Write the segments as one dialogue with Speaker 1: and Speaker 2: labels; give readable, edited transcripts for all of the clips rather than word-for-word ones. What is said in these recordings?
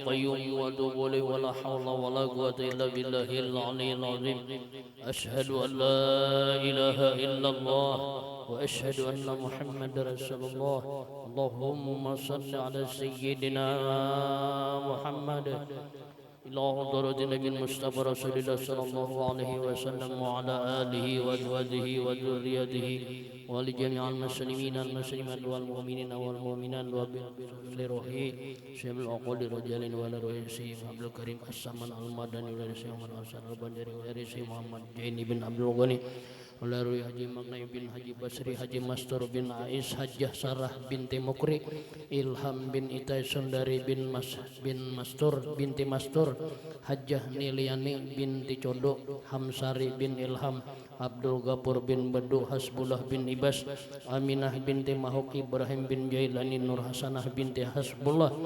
Speaker 1: القيوم وأتوب إليه ولا حول ولا قوة إلا بالله العلي العظيم. أشهد أن لا إله إلا الله وأشهد أن محمدا رسول الله. اللهم صل على سيدنا محمد إلى حضرة النبي المصطفى رسول الله صلى الله عليه وسلم وعلى آله وأزواجه وذريته ولجميع المسلمين المسلمات والمؤمنين والمؤمنات وبروحه سيم العقول رجال ولا رئيسي عبد الكريم السمان المدني ورئيسي محمد حسن البنجري ورئيسي محمد جيني بن عبد الغني Melalui Haji Maknai bin Haji Basri, Haji Mastur bin Ais, Hajjah Sarah binti Mukri, Ilham bin Itai Sundari bin Mastur binti Mastur, Hajjah Niliani binti Codo, Hamsari bin Ilham, Abdul Ghafur bin Bedu, Hasbullah bin Ibas, Aminah binti Mahuk, Ibrahim bin Jailani, Nur Hasanah binti Hasbullah,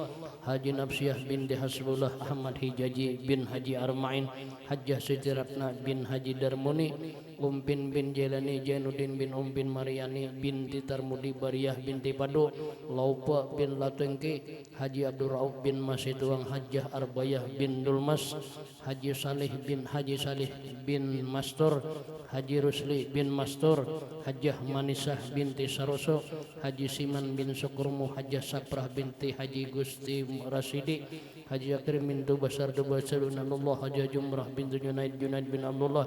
Speaker 1: Haji Nafsiyah binti Hasbullah, Ahmad Hijaji bin Haji Armain, Hajjah Siti Ratna bin Haji Darmuni, Umpin bin Jailani, Jainuddin bin bin Mariani binti Tarmudi, Bariyah binti Padu, Laupa bin Latengki, Haji Abdul Rauf bin Masituang, Hajjah Arbayah bin Dulmas, Haji Salih bin Mastur, Haji Rusli bin Mastur, Hajjah Manisah binti Saroso, Haji Siman bin Sukurmu, Hajjah Saprah binti Haji Gusti Rasidi, Haji Akrim bin Basar Dunanullah, Haji Jumrah bin Junaid bin Abdullah,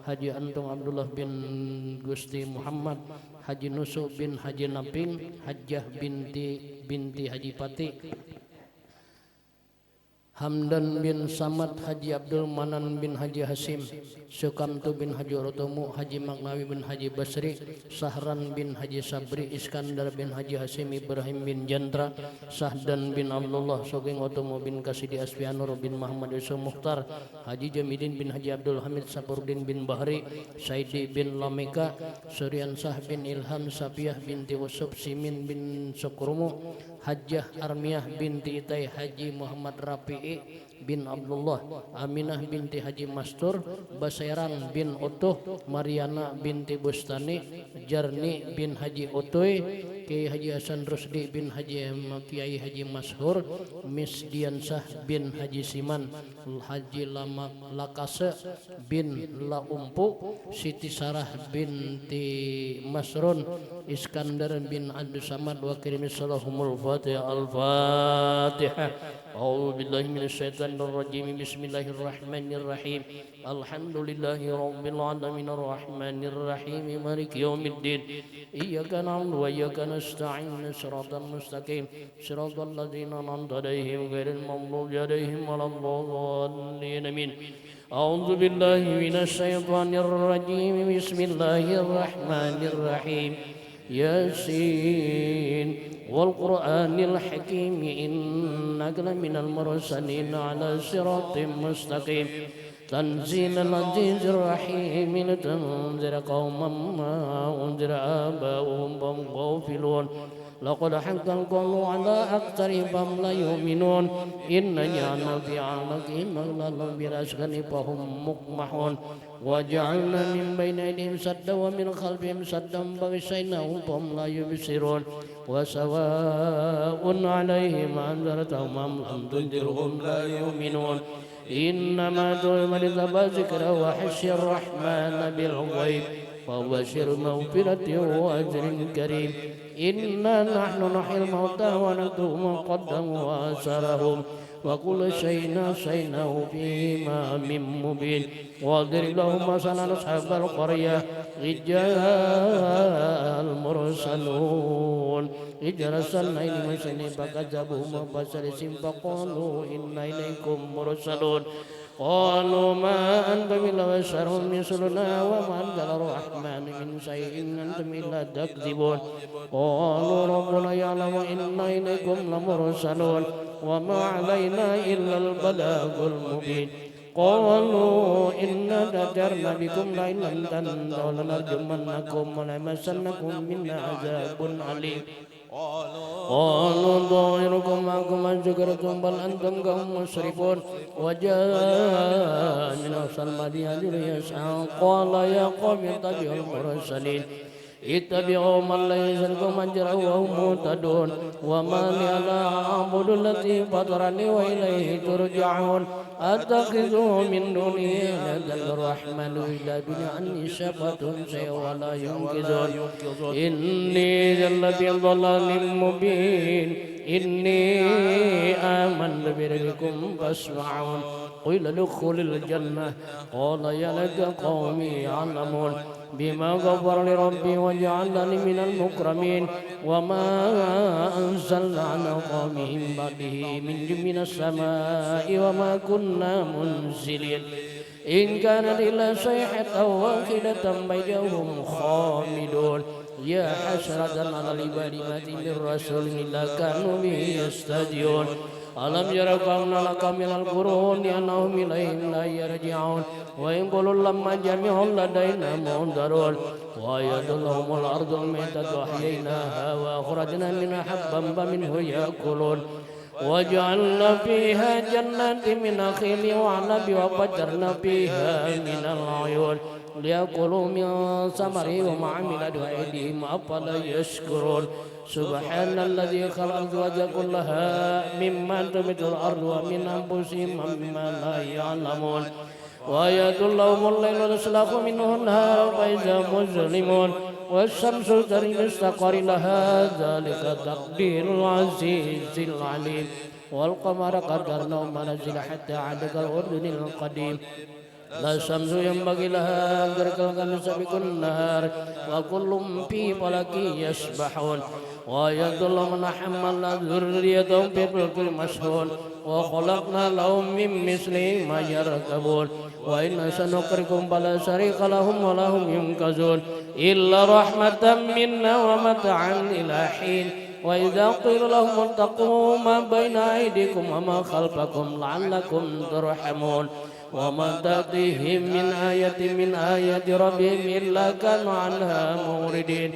Speaker 1: Haji Antung Abdullah bin Gusti Muhammad, Haji Nusu bin Haji Naping, Hajjah binti Haji Pati, Hamdan bin Samad, Haji Abdul Manan bin Haji Hasim, Sukamtu bin Haji Rotomu, Haji Maknawi bin Haji Basri, Sahran bin Haji Sabri, Iskandar bin Haji Hasim, Ibrahim bin Jandra, Sahdan bin Abdullah, Sogeng Otomo bin Kasidi Asfianur bin Muhammad Yusuf Mukhtar, Haji Jamidin bin Haji Abdul Hamid, Sapurdin bin Bahri, Saidi bin Lameka, Suryan Sah bin Ilham, Sapiah binti Usub, Simin bin Sukrumu, Hajjah Armiah binti Itai, Haji Muhammad Rafi'i bin Abdullah, Aminah binti Haji Mastur, Basairan bin Utuh, Mariana binti Bustani, Jarni bin Haji Utuy, Kiai Haji Hasan Rusdi bin Kiai Haji Mashur, Misdiansah bin Haji Siman, Haji Lakase bin Laumpu, Siti Sarah binti Masrun, Iskandar bin Abdul Samad, wa kirimisalahumul Fatihah. Al-Fatihah. A'udzu billahi minasyaitonir rajim. Bismillahirrahmanirrahim. Alhamdulillahi rabbil alamin arrahmanir rahim maliki yaumiddin. Iyyaka na'budu wa iyyaka nasta'in. Shiratal mustaqim. Shiratal ladzina an'amta 'alaihim ghairil maghdubi 'alaihim waladdallin. Amin. A'udzu billahi minasyaitonir rajim. Bismillahirrahmanirrahim. Yasin wal Qur'anil hakim innaka laminal mursalin ala siratim mustaqim tanzilal azizir rahim litunzira qauman ma unzira aba'uhum fahum ghafilun laqad haqqal qawlu ala aktsarihim fahum la yu'minun inna ja'alna fi a'naqihim aghlalan bi asghani fahum muqmahun وجعلنا من بين أيديهم سدا ومن خلفهم سدا فغشيناهم فهم لا يبصرون وسواء عليهم أنذرتهم أم لم تنذرهم لا يؤمنون إنما تؤمن من اتبع ذكر وحشي الرحمن بالغيب فبشر مغفرة وأجر كريم إنا نحن نحيي الموتى ونكتب ما قدموا وآثارهم وكل شيء نسيناه في إمام مبين واضرب لهم مثلا أصحاب القرية إذ جاء المرسلون إذ أرسلنا إليهم رسلا فكذبوهما فسلسهم فقالوا إنا إليكم مرسلون قالوا ما أنتم إلا بشر مثلنا وما أنزل الرحمن من شيء إن أنتم إلا تكذبون قالوا ربنا يعلم إنا إليكم لمرسلون وما علينا إلا البلاغ المبين قالوا إنا تجرنا بكم لئن لم تنتهوا لنرجمنكم وليمسنكم منا عذاب أليم قالوا ضائركم معكم أن شكرتم بل أنتم قوم مسرفون وجاء من أقصى المدينة يسعى قال يا قوم اتبعوا المرسلين اتبعوا من لا يسلكم أجرا وهم مهتدون وما لي لا أعبد الذي فطرني وإليه ترجعون أتخذ من دونه آلهة الرحمن إذا بني عني شفة شيء ولا ينقذون إني لفي ضلال مبين إني آمنت بربكم فاسمعون قيل ادخل الجنة قال يا ليت قومي يعلمون بما غفر لربي وجعلني من المكرمين وما أنزلنا على قومهم بعده من السماء وما كنا منزلين إن كانت إلا صيحة واحدة بينهم خامدون يا حسرة على العباد ما من رسول إلا كانوا به يستهزئون ألم يروا أن لك من القرون أنهم إليهم لا يرجعون وإن كل لما جميع لدينا منذرون وآية لهم الأرض الميتة أحييناها وأخرجنا منها حبا فمنه يأكلون وجعلنا فيها جنات من نخيل وعنب وفجرنا فيها من العيون ليأكلوا من ثمره وما عملت أيديهم أفلا يشكرون سبحان الذي خلق الأزواج كلها مما تنبت الأرض ومن أنفسهم مما لا يعلمون وآيات لهم الليل نسلخ منه النهار فإذا مظلمون والشمس تجري مستقر لها ذلك تقدير العزيز العليم والقمر قدرناه منازل حتى عاد كالأردن القديم لا الشمس ينبغي لها أن تدرك الشمس بكل النهار وكل في فلك يسبحون وآيات لهم من حملنا ذريتهم في فلك مشحون وخلقنا لهم من مثله ما يركبون وإن سنقرئكم فلا شريك لهم ولا هم ينقذون إلا رحمة منا ومتاعا إلى حين وإذا قيل لهم اتقوا ما بين أيديكم وما خلفكم لعلكم ترحمون وما تأتيهم من آية من آيات ربهم إلا كانوا عنها موردين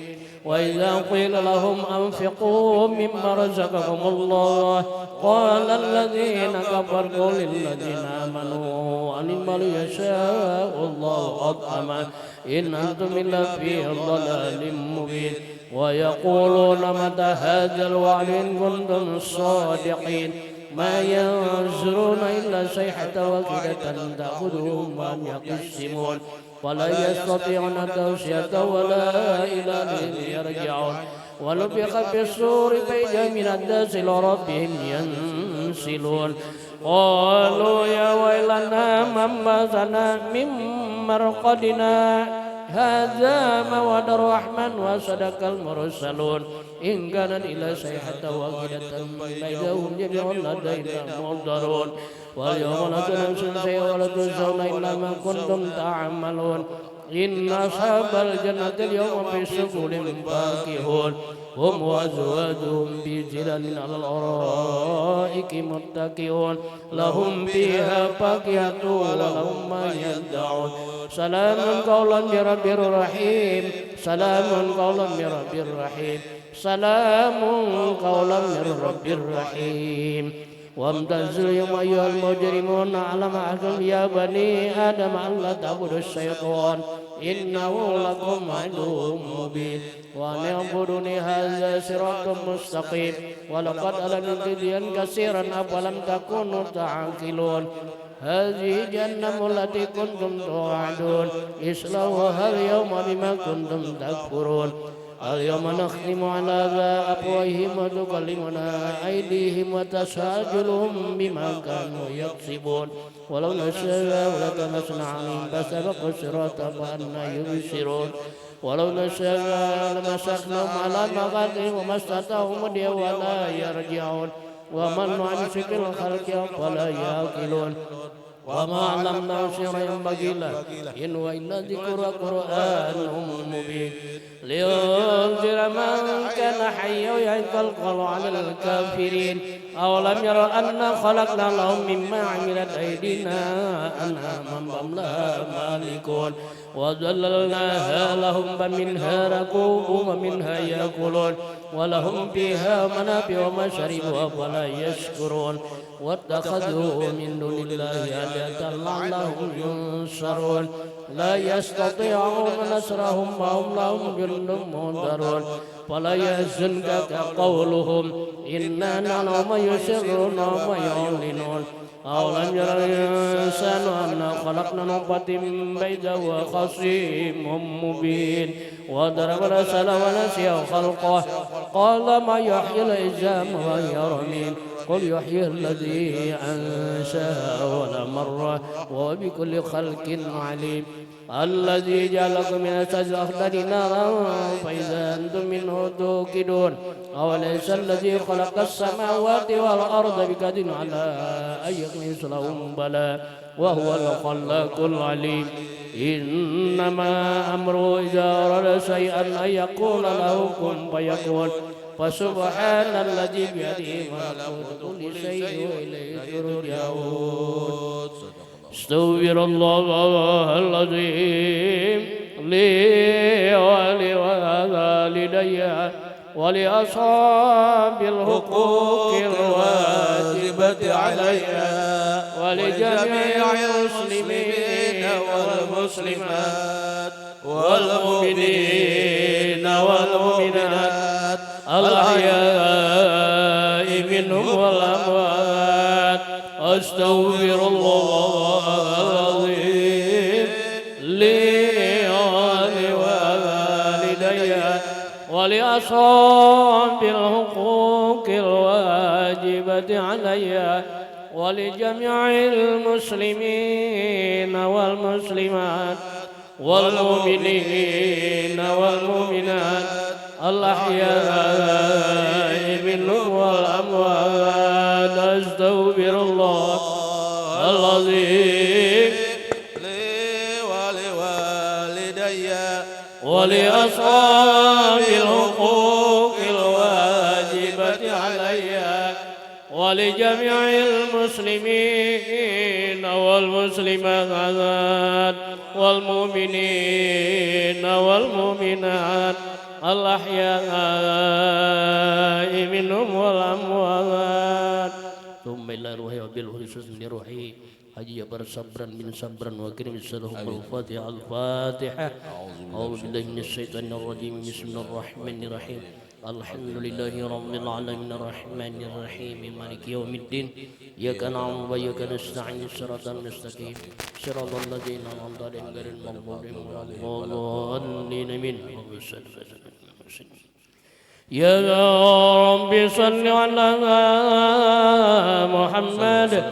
Speaker 1: وإذا قيل لهم أنفقوا مما رزقكم الله قال الذين كفروا للذين آمنوا أنما يشاء الله أطعما إن أنتم إلا في ضلال مبين ويقولون متى هذا الوعد إن كنتم صادقين ما ينظرون إلا صيحة واحدة تأخذهم وهم يقسمون ولا يستطيعون توصية ولا إلى أهلهم يرجعون ونفخ في الصور فإذا من الناس لربهم ينسلون قالوا يا ويلنا من بعثنا من مرقدنا هذا موعد الرحمن وصدق المرسلون إن كانت إلا صيحة واحدة فإذا هم جميع لدينا محضرون واليوم لا تنسون شيئا ولا تجزون إلا ما كنتم تعملون إن أصحاب الجنة اليوم في سرور فاكهون هم وأزواجهم بظلال على الأرائك متكئون لهم فيها فاكهة ولهم ما يدعون سلام قولا من رب رحيم سلام قولا من رب رحيم سلام قولا من رب رحيم وامتازوا اليوم أيها المجرمون على ما أحكم يا بني آدم ألا تعبدوا الشيطان إنه لكم عدو مبين وأن اعبدوني هذا صراط مستقيم ولقد أضللت كثيرا أفلم تكونوا تعقلون هذه جهنم التي كنتم توعدون اصلوها اليوم بما كنتم تكفرون اليوم نختم على أفواههم وتكلمنا أيديهم وتشهد أرجلهم بما كانوا يكسبون ولو نشاء لطمسنا عليهم فاستبقوا الصراط فأنى يبصرون ولو نشاء لمسخناهم على مقاتلهم وما استطاعوا مضيا ولا يرجعون ومن نعمش في الخلق فلا يأكلون وما علمناه شيئا ينبغي له إن هو إلا ذكر قرآن مبين لينذر من كان حيا ويحق القول على الكافرين أولم يروا أنا خلقنا لهم مما عملت أيدينا أنعاما فهم لها مالكون وذللناها لهم فمنها ركوبهم ومنها يأكلون ولهم فيها منافع ومشارب أفلا يشكرون واتخذوا من دون الله آلهة لعلهم ينصرون لا يستطيعون نصرهم وهم لهم جند مهدرون فلا يحزنك قولهم إنا نعلم ما يسرون وما يعلنون أولم ير الإنسان أنا خلقنا نطفة بيضاء وخصيم مبين وضرب المثل ونسي خلقه قال ما يحيي العظام وهي رميم قل يحيي الذي أنشأها أول مرة وهو بكل خلق عليم الذي جعلكم من الشجر الأخضر نارا فإذا أنتم منه توقدون أوليس الذي خلق السماوات والأرض بقادر على أن يخلق مثلهم بلى وهو الخلاق العليم إنما أمره إذا أراد شيئا أن يقول له كن فيكون فسبحان الذي بيده ملكوت كل شيء وإليه ترجعون استغفر الله العظيم لي ولوالدي ولأصحاب الحقوق الواجبة علي ولجميع المسلمين والمسلمات والمؤمنين والمؤمنات الأحياء منهم والأموات أستغفر الله العظيم لي ولوالدي ولأصحاب الحقوق الواجبة علي ولجميع المسلمين والمسلمات والمؤمنين والمؤمنات الأحياء منهم والأموات أستغفر الله العظيم لي ولوالدي ولأصحاب الحقوق الواجبة علي ولجميع المسلمين والمسلمات والمؤمنين والمؤمنات الأحياء منهم والأموات ثم إلى روحي وبالخصوص لروحي حجي صبرا من صبرا وكرم السلام الفاتحة الفاتحة أعوذ بالله من الشيطان الرجيم بسم الله الرحمن الرحيم الحمد لله رب العالمين الرحمن الرحيم مالك يوم الدين إياك نعبد وإياك نستعين صراط المستقيم صراط الذين أنعمت عليهم غير المغضوب عليهم ولا الضالين آمين يا رب صل على محمد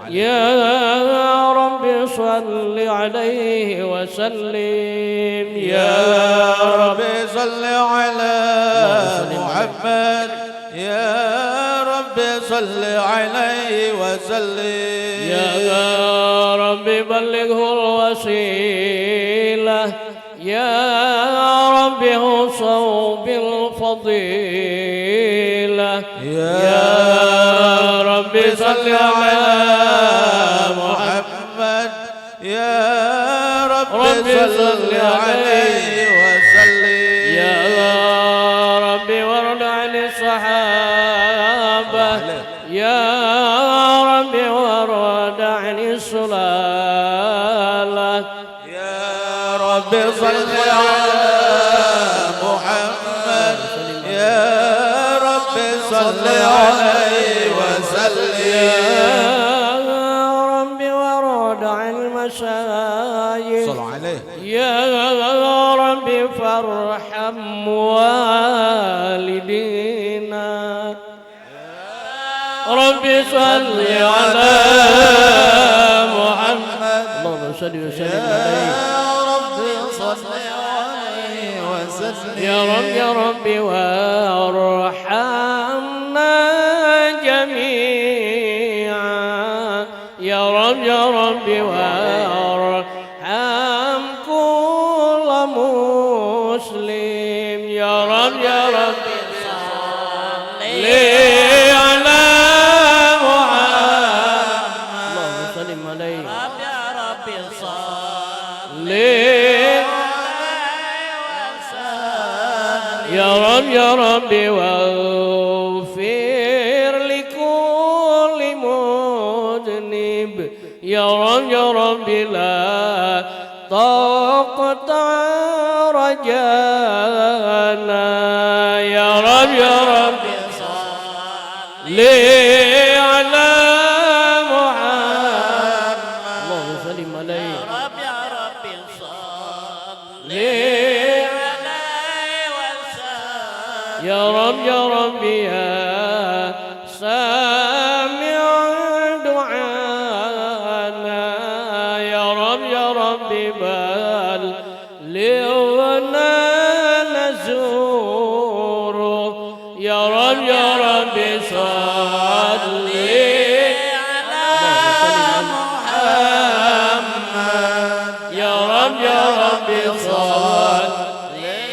Speaker 1: يا رب صل عليه وسلم
Speaker 2: يا رب صل على محمد يا رب صل عليه وسلم
Speaker 1: يا رب بلغه الوسيلة يا رب اوصوا بالفضيلة
Speaker 2: يا رب صل على محمد يا رب صل عليه وسلم
Speaker 1: يا رب وارض عن الصحابة يا رب وارض عن السلالة
Speaker 2: يا رب صل على محمد يا رب صل عليه وسلم
Speaker 1: يا رب وارض عن المشايخ
Speaker 2: صل عليه
Speaker 1: يا رب فارحم والدينا رب صل على محمد اللهم صل وسلم عليه
Speaker 2: يا رب صل عليه وسلم
Speaker 1: يا رب وارحمنا جميعا يا رب وارحم كل مسلم يا رب صل على محمد اللهم صل عليه
Speaker 2: يا رب صل
Speaker 1: يا رب واغفر لكل مسلم منيب يا رب لا تقطع رجانا يا رب صلي على محمد اللهم صل عليه
Speaker 2: يا رب صلي عليه وسلم
Speaker 1: يا رب يا سامع دعانا يا رب بلغنا نزور يا رب صلي
Speaker 2: على محمد
Speaker 1: يا رب صلي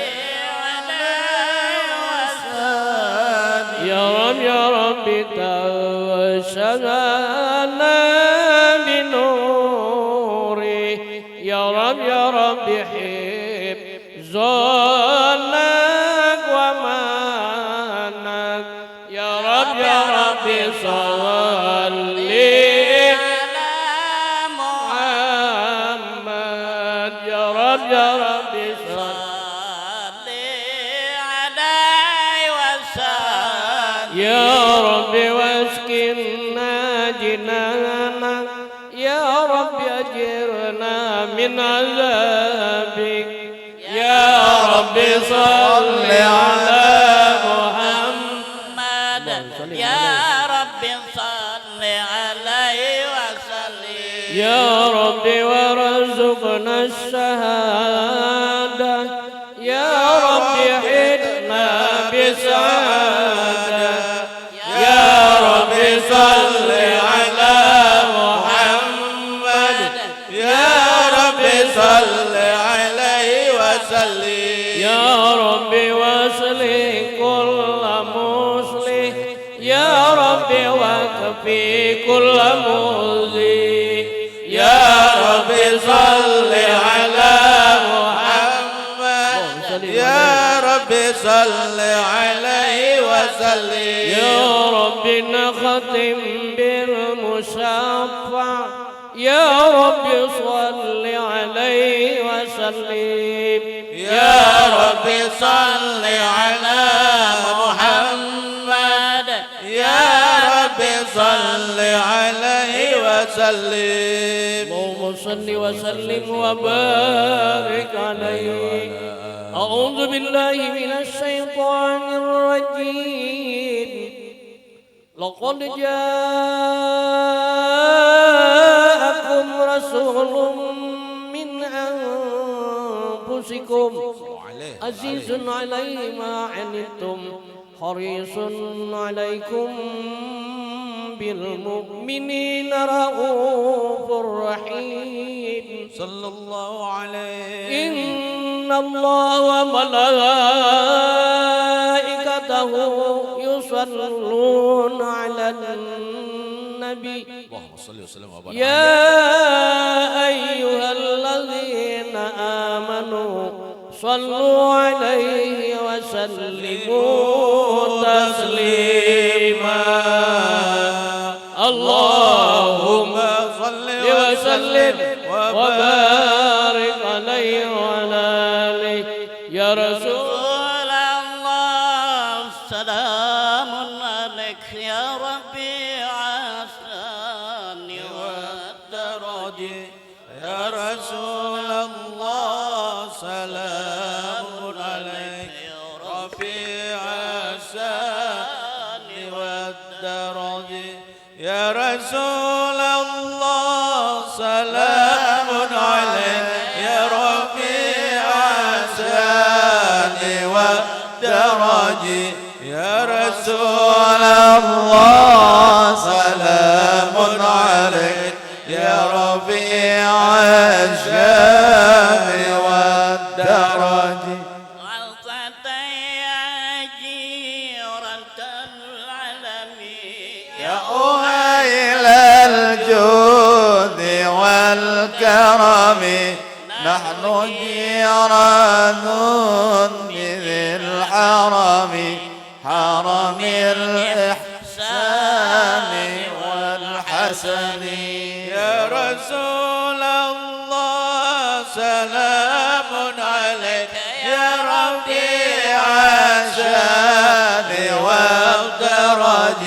Speaker 2: عليه وسلم
Speaker 1: يا رب تشغلنا بنوري يا رب حفظناك ومانك يا رب صلي
Speaker 2: على
Speaker 1: محمد يا رب
Speaker 2: صلي عليه وسلم
Speaker 1: يا رب واسكننا جنانا يا رب أجرنا من عذابك يا رب صل على محمد
Speaker 2: محمد يا رب صل عليه وسلم
Speaker 1: يا رب وارزقنا الشهادة يا رب حدنا بسعادة يا رب صل على محمد
Speaker 2: يا رب صل عليه وسلم
Speaker 1: يا رب واصلح كل مصلح يا رب وكفي كل مؤذي يا رب صل على محمد
Speaker 2: يا رب صل عليه وسلم
Speaker 1: يا رب نختم بالمشفع يا رب صل عليه وسلم
Speaker 2: يا رب صل على محمد يا رب صل عليه وسلم
Speaker 1: اللهم صل وسلم وبارك عليه أعوذ بالله من الشيطان الرجيم لقد جاءكم رسول من أنفسكم عزيز عليه ما عنتم حريص عليكم بالمؤمنين رؤوف رحيم
Speaker 2: صلى الله عليه
Speaker 1: إن الله وملائكته يصلون على النبي
Speaker 2: اللهم صل وسلم وبارك
Speaker 1: يا أيها الذين آمنوا صلوا عليه وسلموا تسليما اللهم
Speaker 2: صل
Speaker 1: وسلم وبارك عليه وعلى آله يا رسول
Speaker 2: الله سلام عليك يا ربي عساني والدرج يا رسول الله سلام عليك يا ربي عساني والدرج يا رسول الله سلام عليك يا رفيع الشان والدرج يا رسول الله سلام عليك يا رفيع الشان والدرج يا أهيل الجود والكرم نحن جيران بذي الحرم حرم الإحسان والحسن يا رسول الله سلام عليك يا ربيع الشان والدرج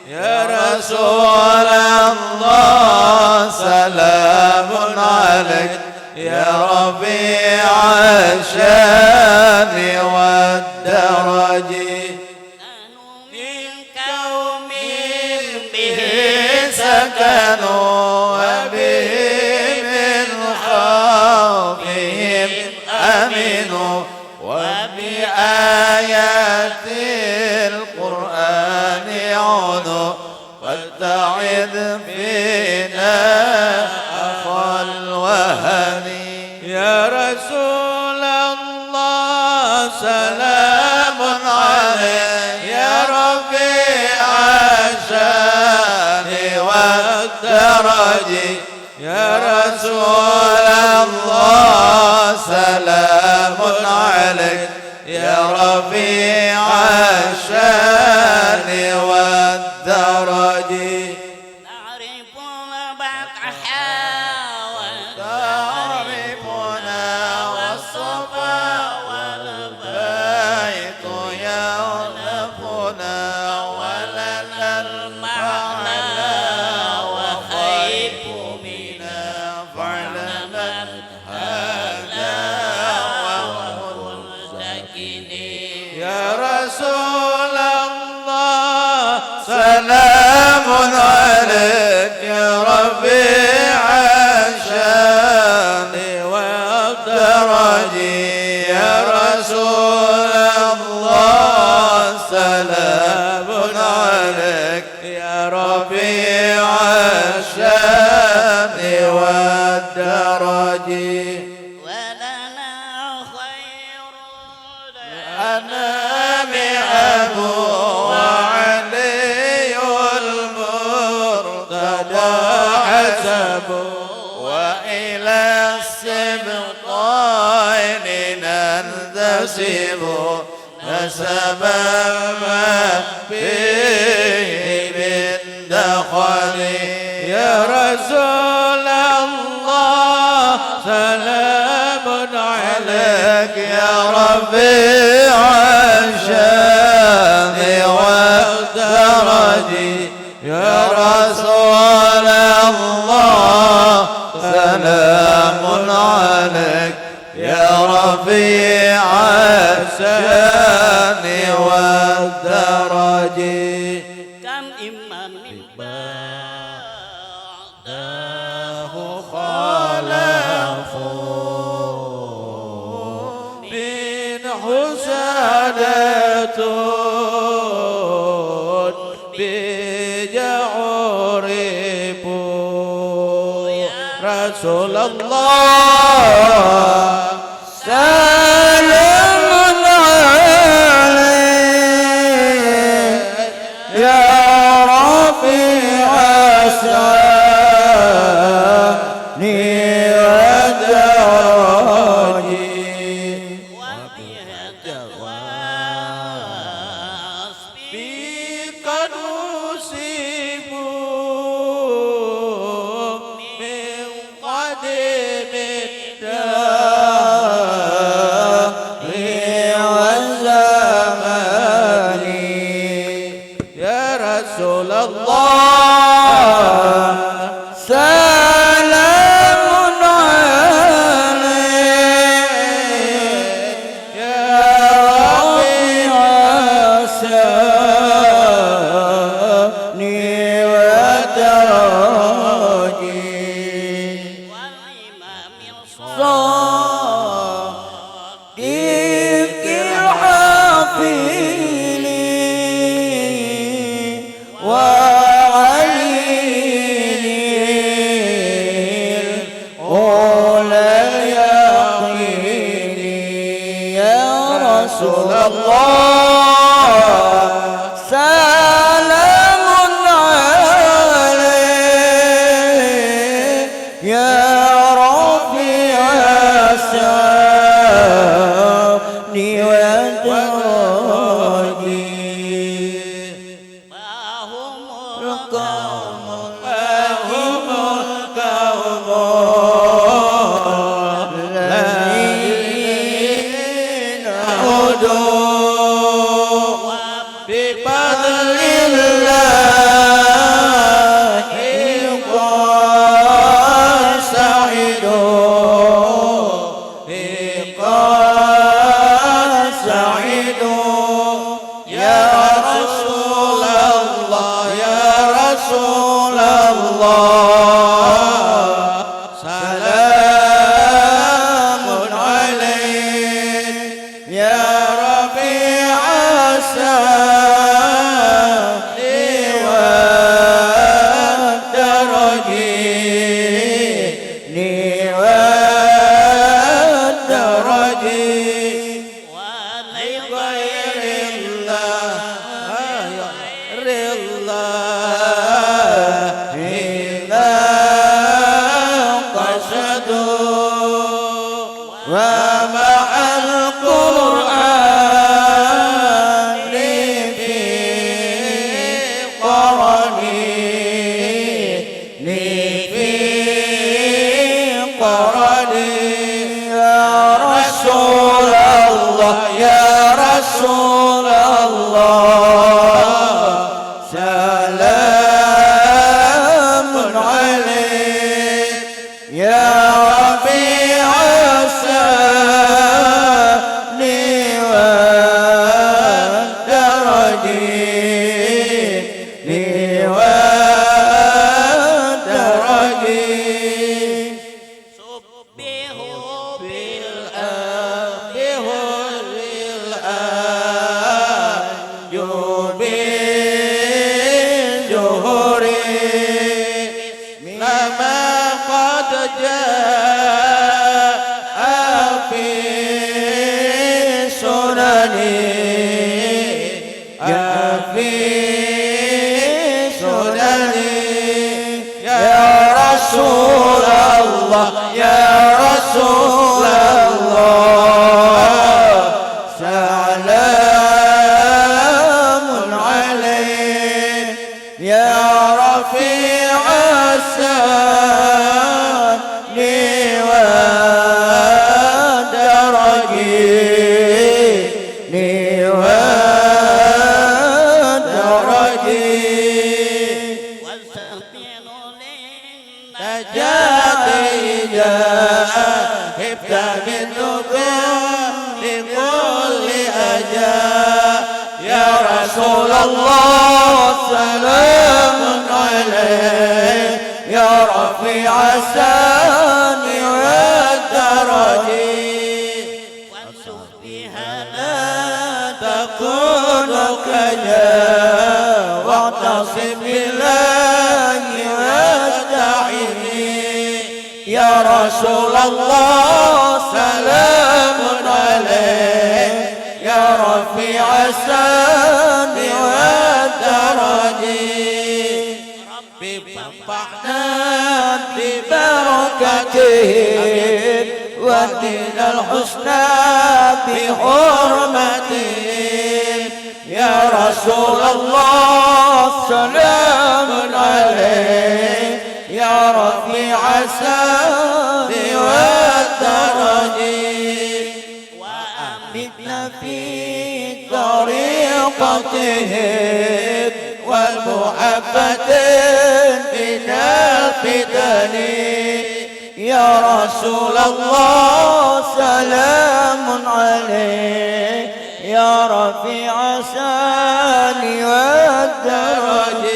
Speaker 2: يا رسول الله سلام عليك يا ربيع الشان والدرج
Speaker 1: قوم به
Speaker 2: سكنوا وبه من خوفهم أمنوا وبآيات القرآن عنوا واتعذ فينا أخا الوهن يا رسول الله سلام عليك يا ربيع الشان والدرج يا رسول الله سلام عليك يا ربيع الشان والدرج
Speaker 1: نعرف البطحاء
Speaker 2: تعرفنا والصفا والبيت يعرفنا ولنا المعنى وخيف منا فاعلم هذا وهو الساكنين يا رسول الله سلام عليك يا ربيع الشان والدرج يا رسول الله سلام عليك يا ربيع الشان والدرج
Speaker 1: ولنا خير
Speaker 2: الأنام أبو وعلي المرتضى حسب وإلى السبطين ننتسب نسبا ما فيه من دخل يا رسول الله سلام عليك يا ربيع الشان والدرج يا رسول الله سلام عليك يا ربيع الشان والدرج
Speaker 1: كم إمام بعده
Speaker 2: خلفوا من حسادة بجعربوا رسول الله سلام عليك يا رفيع الشان والدرج
Speaker 1: وبها تواص
Speaker 2: بك نصيبوا من قدم الدار والزمان يا رسول الله سلام عليك يا ربيع الشان والدرج
Speaker 1: والإمام
Speaker 2: صادق الحافظ وعلي الأولى اليقين يا رسول الله سلام عليك يا رفيع الشان والدرج
Speaker 1: فهم
Speaker 2: القوم فهم قرني يا رسول الله يا رسول الله سلام عليك يا رفيع السن والدرج يا رسول الله سلام عليك يا رفيع السن والدرج رسول الله سلام عليك يا رفيع السن والدرج وانسخ بها لا تكون كذا واعتصم بالله واستعن يا رسول الله سلام عليك يا رفيع السن والدرج ربي فانفعنا ببركتهم واهدنا الحسنى بحرمتهم يا رسول الله سلام عليك يا رفيع السن والدرج وأمتنا في طريقتهم والمحبة من الفتن يا رسول الله سلام عليك يا رفيع السن والدرج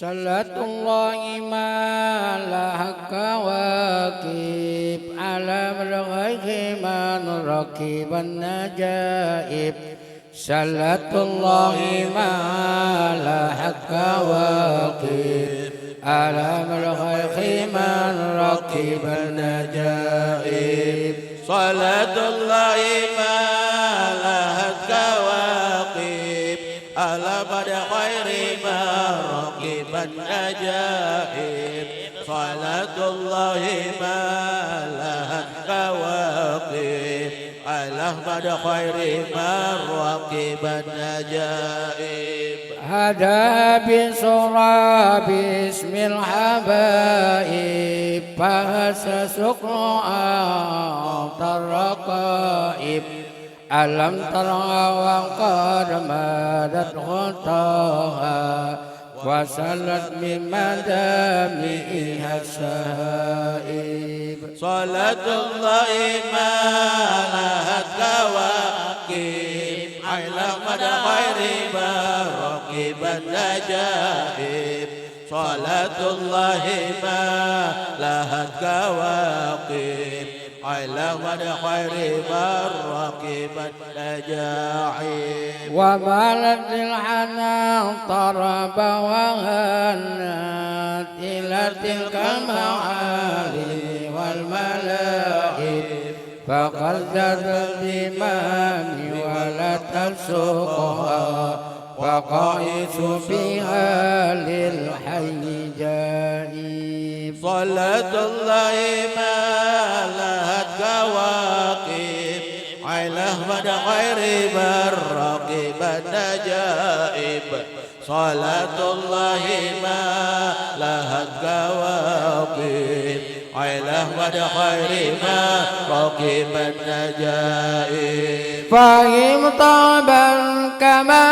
Speaker 3: صلاة الله ما لها كواكب على الغيث من ركب النجائب صلاة الله ما لها كواكب على الغيث من ركب النجائب
Speaker 2: صلاة الله ما لها كواكب على مدى خير ما ركب النجائب صلاة الله ما لها كواكب على مدى خير ما ركب النجائب
Speaker 3: هدى بسرى باسم الحبائب فهس سكر أعطى الرقائب ألم ترى وقد مادت غطاها وسلت من مدامئها السهائب
Speaker 2: صلاة الله ما لها كواكب على مدى خير ما ركب النجائب صلاة الله ما لها كواكب على مدى خير ما ركب النجائب
Speaker 3: ومالت الحنان طرب وهنت إلى تلك المعالي والملاهب فقد زاد الإمام ولا تلسقها وقائس بها للحي جائب
Speaker 2: صلاة الله ما لها كواكب على أحمد خير من ركب النجائب صلاة الله ما لها الكواكب على أحمد خير ما ركب النجائب
Speaker 3: فهم طابا كما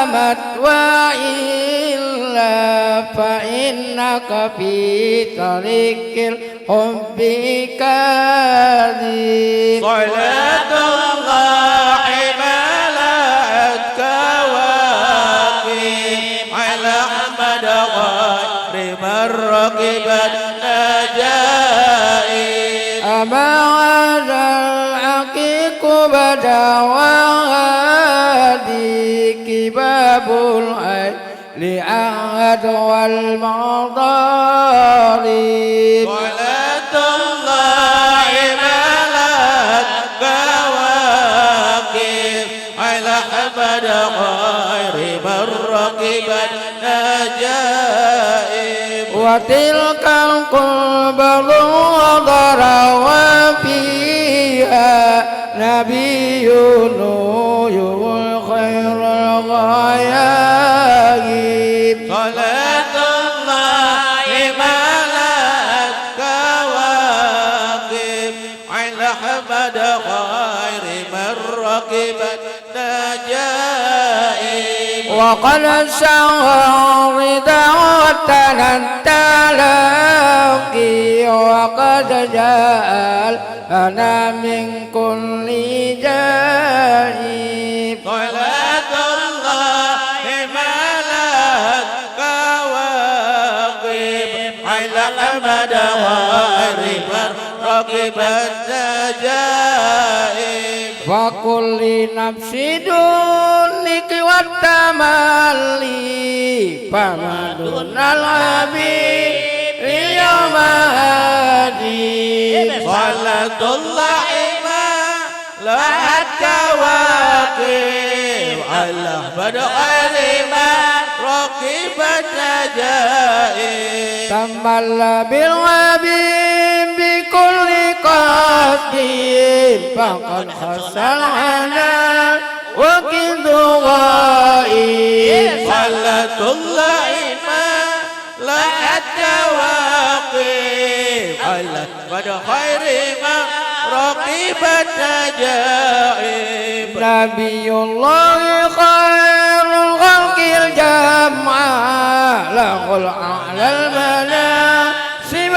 Speaker 3: مت وإلا فإنك في طريق الحب كاذب
Speaker 2: صلاة الله ملأت كواكب على أحمد خير من ركب النجائب
Speaker 3: أما هذا الحقيق بدا وهذه كباب العين لأحد والمضارب
Speaker 2: صلاة الله ملأت كواكب على أحمد خير من ركب النجائب
Speaker 3: وتلك القرب وضر وفيها نبي نور خير الغيايب
Speaker 2: صلاة الله ملأت كواكب على أحمد خير من ركب النجائب
Speaker 3: وقد شهرت وتنا التلاقي وقد جاء لنا من كل جانب
Speaker 2: صلاة الله ملأت كواكب على أحمد خير من ركب النجائب
Speaker 3: وكل نفس دونك والتملي فما دون الحبيب اليوم هادي
Speaker 2: صلاة الله ملأت كواكب على أحمد خير من ركب النجائب
Speaker 3: تمل بالحبيب بكل قصد فقد حصل الحنان وكد غائب
Speaker 2: صلاة الله ملأت كواكب على أحمد خير من ركب النجائب
Speaker 3: نبي الله خير الخلق الجمعة له الأعلى المناسب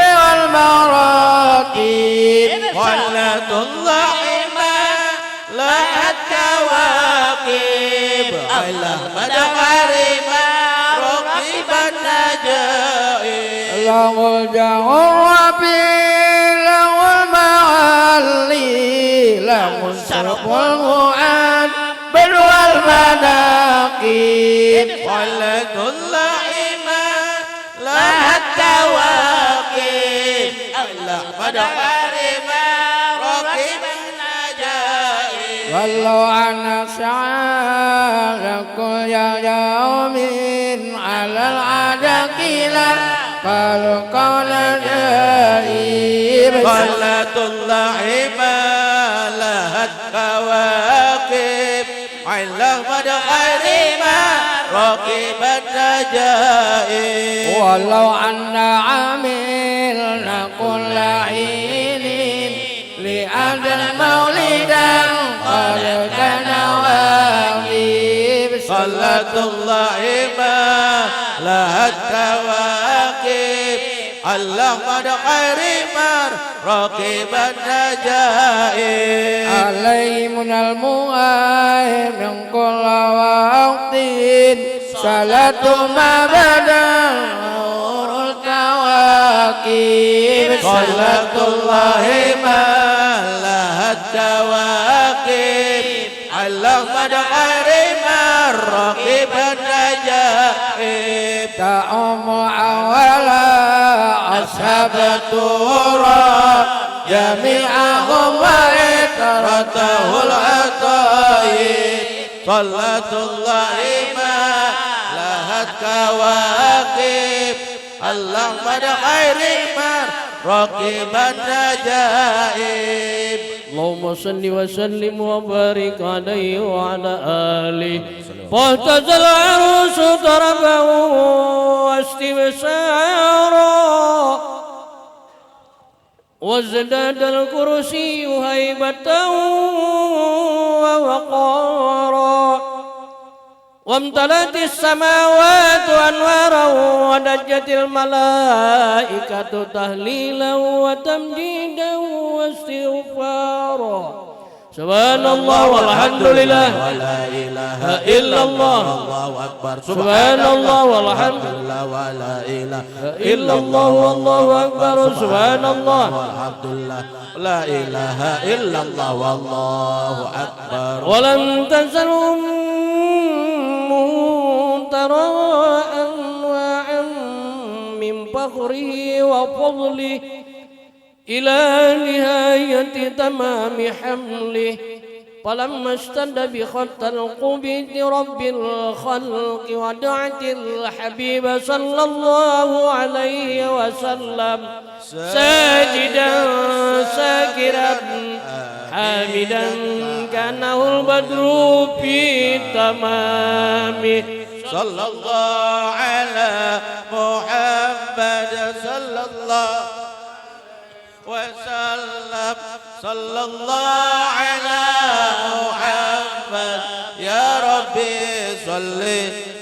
Speaker 3: والمراتب
Speaker 2: صلاة الله ملأت كواكب على أحمد خير من ركب النجائب
Speaker 3: له الجاه الربيع له المعالي له الشرف والمعاد بل والمناقب
Speaker 2: صلاة الله ملأت كواكب على أحمد خير من ركب النجائب
Speaker 3: ولو أن سعى كل يوم على العدق لا قالوا قول جائب
Speaker 2: صلاة الله ملأت كواكب على أحمد خير من ركب النجائب
Speaker 3: ولو أن عملنا كل حين لأجل مولدا قد كان واجب
Speaker 2: صلاة الله ملأت كواكب على أحمد خير من ركب النجائب
Speaker 3: عليه من المهيمن كل وقت صلاة ما بدا نور الكواكب
Speaker 2: صلاة الله ملأت كواكب على أحمد خير من ركب النجائب
Speaker 3: تعم أولا أصحاب التراب جميعهم وعطرته العطايب
Speaker 2: صلاة الله ملأت كواكب على أحمد خير من ركب النجائب
Speaker 1: اللهم صل وسلم وبارك عليه وعلى آله واهتز العروس طربا واستبشارا وازداد الكرسي هيبة ووقارا وامتلأت السماوات أنوارا ودجت الملائكة تهليلا وتمجيدا واستغفارا سبحان الله والحمد لله
Speaker 2: ولا إله
Speaker 1: إلا الله
Speaker 2: الله أكبر
Speaker 1: سبحان الله والحمد
Speaker 2: لله ولا إله
Speaker 1: إلا الله والله أكبر سبحان الله
Speaker 2: والحمد لله لا إله إلا الله والله أكبر
Speaker 1: ولم تزل ترى أنواعا من فخره وفضله إلى نهاية تمام حمله فلما اشتد بخط القبيد رب الخلق ودعت الحبيب صلى الله عليه وسلم ساجدا ساكرا حامدا كأنه البدر في تمامه
Speaker 2: صلى الله على محمد صلى الله وسلم صلى الله على محمد يا ربي صل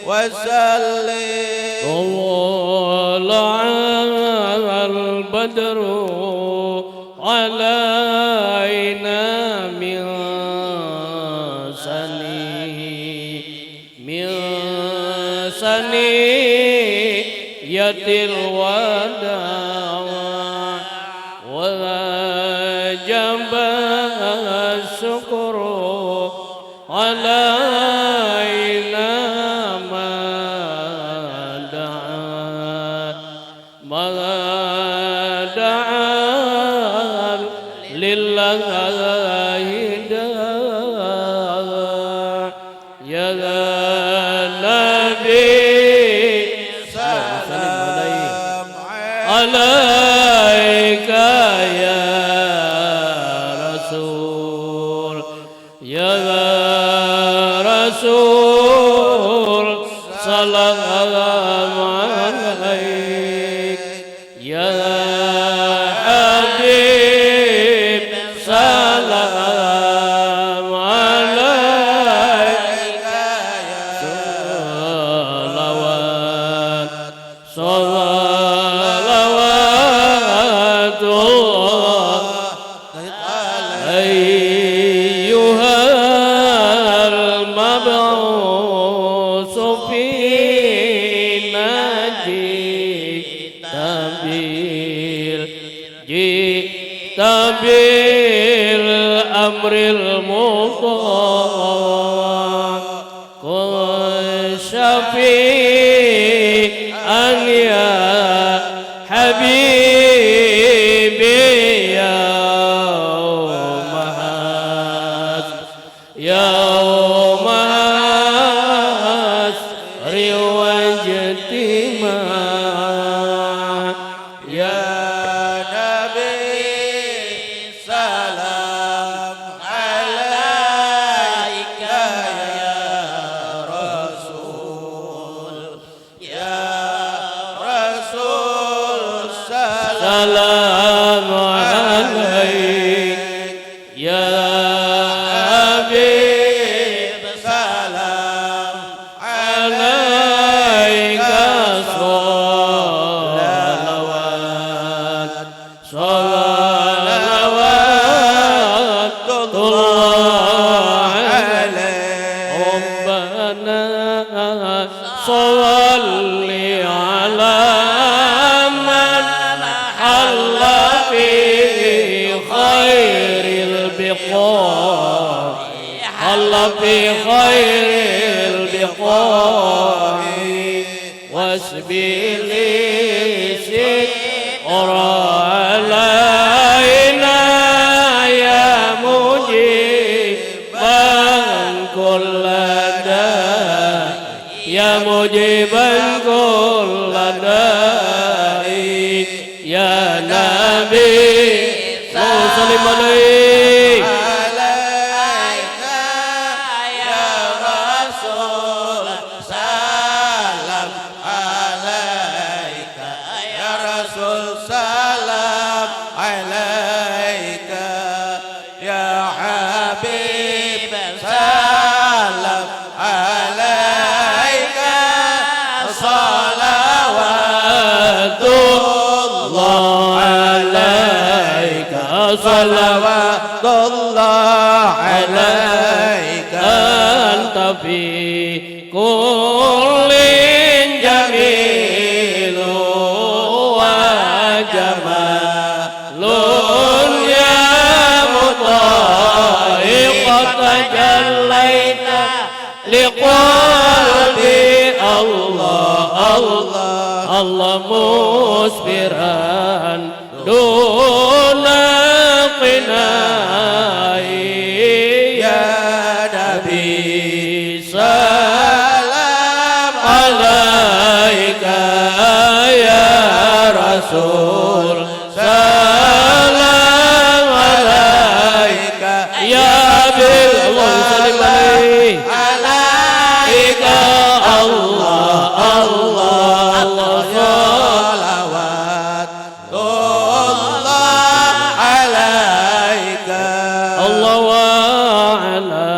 Speaker 2: وسلم
Speaker 1: طلع البدر علينا من سنية الوداع وجب الشكر علينا ما دعا لله داع يا نبي سلام عليك يا رسول يا رسول سلام عليك يا حبيب سلام عليك صلوات صلوات الله أيها المبعوث فينا جئت بالأمر المطاع كن شفيعا يا حبيبي يوم حسر واجتماع
Speaker 2: يا نبي سلام عليك يا رسول
Speaker 1: سلام عليك يا حبيب
Speaker 2: سلام
Speaker 1: عليك صلوات صلوات الله عليك ربنا صل على من حل في خير البقاع حل في خير البقاع واسبل سر علينا يا مجيبا كل داء يا مجيبا كل داء يا نبي صل عليه
Speaker 3: صلوات الله عليك
Speaker 1: أنت في كل جميل وجمال يا مطيق تجليت لقلبي الله الله الله مسبرا دون قناع يا نبي سلام عليك يا رسول سلام عليك يا حبيب الله صل عليه عليك الله الله الله
Speaker 3: صلوات الله عليك
Speaker 1: الله وعلى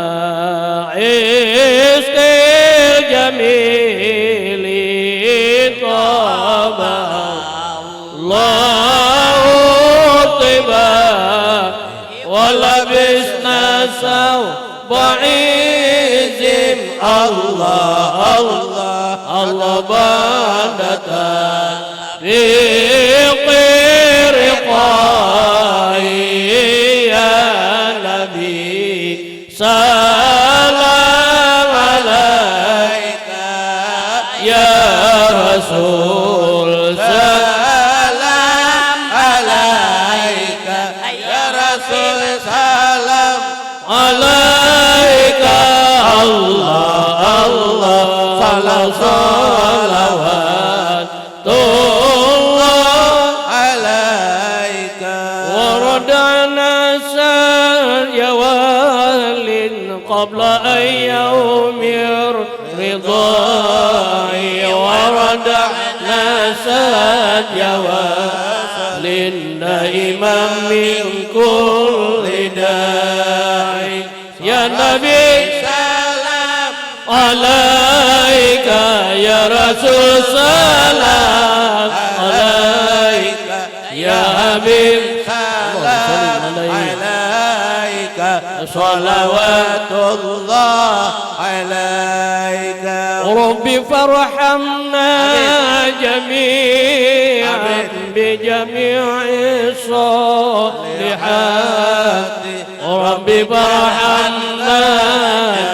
Speaker 1: عشق الجميل طبع الله طبا ولبسنا ثوب عز الله الله الله بندة في قرقاي يا نبي سلام عليك يا رسول
Speaker 3: سلام عليك يا رسول سلام
Speaker 1: عليك الله الله صلوات الله
Speaker 3: عليك
Speaker 1: وردعنا سيوال قبل أن يوم الرضا وردعنا سيوال دائما من كل داعي يا نبي
Speaker 3: سلام
Speaker 1: عليك يا رسول سلام عليك يا حبيب
Speaker 3: سلام عليك صلوات الله عليك
Speaker 1: ربي فارحمنا جميعا بجميع الصالحات ربي فارحمنا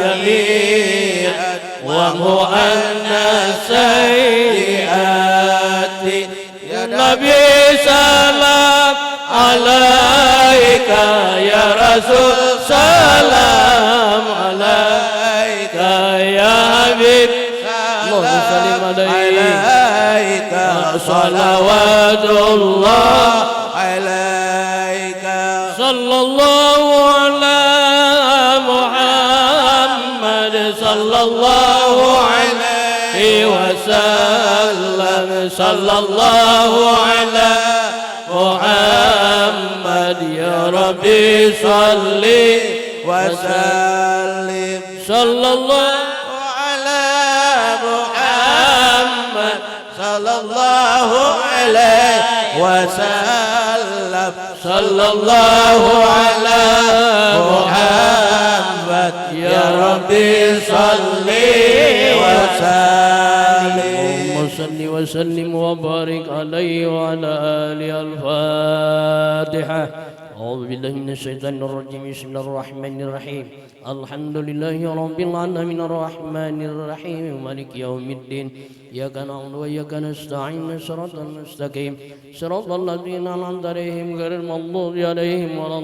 Speaker 1: جميعا ومؤنا السيئات يا نبي سلام عليك يا رسول سلام عليك يا حبيب اللهم صل
Speaker 3: عليك صلوات الله عليك
Speaker 1: صلى الله على محمد صلى الله عليه وسلم صلى الله على محمد يا ربي صل
Speaker 3: وسلم
Speaker 1: صلى الله
Speaker 3: على محمد صلى الله عليه وسلم صلى الله على محمد يا ربي صل وسلم
Speaker 1: اللهم صل وسلم وبارك عليه وعلى آله الفاتحة أعوذ بالله من الشيطان الرجيم بسم الله الرحمن الرحيم الحمد لله رب العالمين الرحمن الرحيم مالك يوم الدين إياك نعبد وإياك نستعين صراط المستقيم صراط الذين أنعمت عليهم غير المغضوب عليهم ولا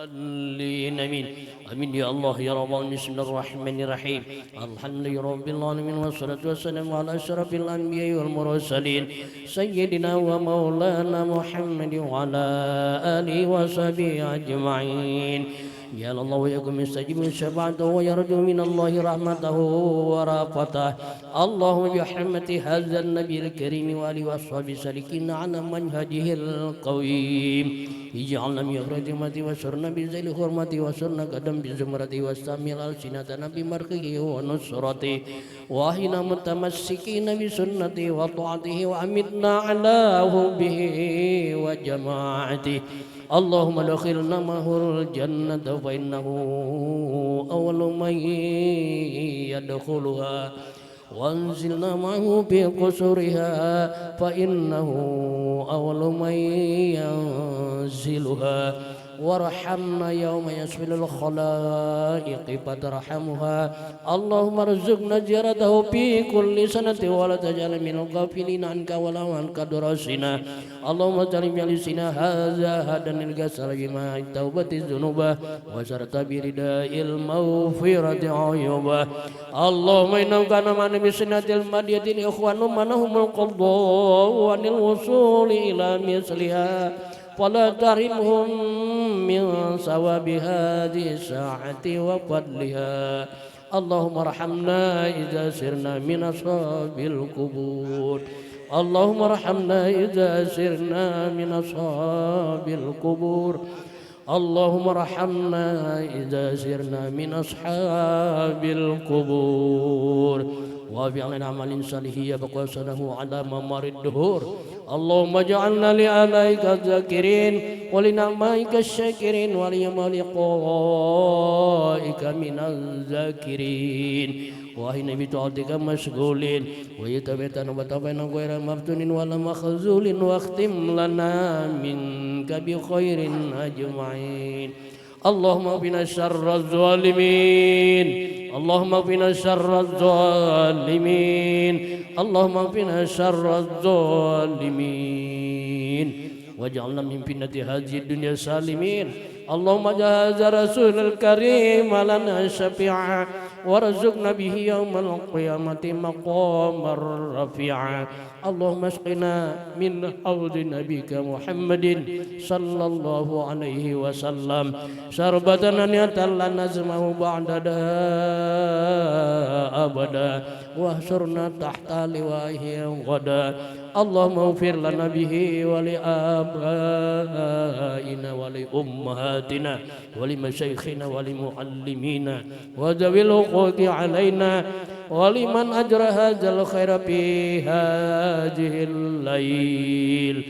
Speaker 1: الضالين آمين آمين يا الله يا رب بسم الله الرحمن الرحيم الحمد لله رب العالمين والصلاة والسلام على أشرف الأنبياء والمرسلين سيدنا ومولانا محمد وعلى آله وصحبه أجمعين يا الله وياكم يستجيب شفاعته ويرجو من الله رحمته ورافته اللهم بحرمة هذا النبي الكريم وآله وأصحابه سالكين على منهجه القويم اجعلنا من رحمته وسرنا بذيل حرمته وسرنا قدم بزمرته واستعمل ألسنتنا بمرقه ونصرته وأحينا متمسكين بسنته وطاعته وأمتنا على حبه وجماعته اللهم ادخلنا معه الجنة فإنه أول من يدخلها وانزلنا معه في قصورها فإنه أول من ينزلها وارحمنا يوم يسفل الخلائق فترحمها اللهم ارزقنا زيارته في كل سنة ولا تجعل من الغافلين عنك ولا عنك دراسنا اللهم سلم جلسنا هذا هدى القسر بما توبة الذنوب وسرت برداء المغفرة عيوبا اللهم إنه كان معنا بسنة المادية الإخوان منهم القضاء عن الوصول إلى مثلها فلا تحرمهم من ثواب هذه الساعة وفضلها اللهم ارحمنا إذا سرنا من أصحاب القبور اللهم ارحمنا إذا سرنا من أصحاب القبور اللهم ارحمنا إذا سرنا من أصحاب القبور وفعلنا عمل صالح يبقى سنه على ممر الدهور اللهم اجعلنا لآلائك الذاكرين ولنعمائك الشاكرين وليوم لقائك من الذاكرين وحين بطاعتك مشغولين ويتبتنا وتبين غير مفتون ولا مخزول واختم لنا منك بخير أجمعين اللهم اكفنا شر الظالمين اللهم اكفنا شر الظالمين اللهم اكفنا شر الظالمين واجعلنا من فتنة هذه الدنيا سالمين اللهم اجعل هذا رسول الكريم لنا شفيعا وارزقنا به يوم القيامة مقاما رفيعا اللهم اسقنا من حوض نبيك محمد صلى الله عليه وسلم شربة هنيئة لا نزمه بعدها أبدا واحشرنا تحت لوائه غدا اللهم اغفر لنا به ولآبائنا ولأمهاتنا ولمشايخنا ولمعلمينا وذوي الحقوق علينا ولمن أجرى هذا الخير في هذه الليل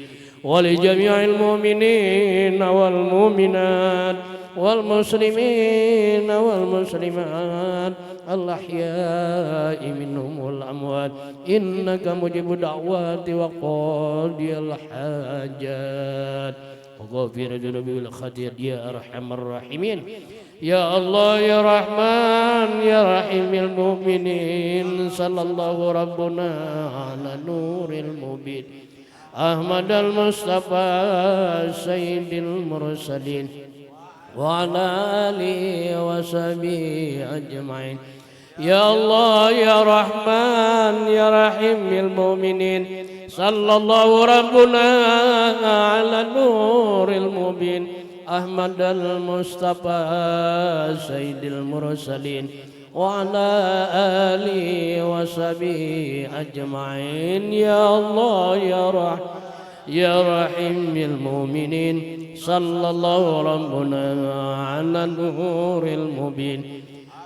Speaker 1: ولجميع المؤمنين والمؤمنات والمسلمين والمسلمات الأحياء منهم والأموات إنك مجيب الدعوات وقاضي الحاجات وغفر الذنوب والخطايا يا أرحم الراحمين يا الله يا رحمن يا رحيم المؤمنين صلى الله ربنا على نور المبين أحمد المصطفى سيد المرسلين وعلى آله وصحبه أجمعين يا الله يا رحمن يا رحيم المؤمنين صلى الله ربنا على نور المبين أحمد المصطفى سيد المرسلين وعلى آله وصحبه أجمعين يا الله يا رحيم المؤمنين صلى الله ربنا على النور المبين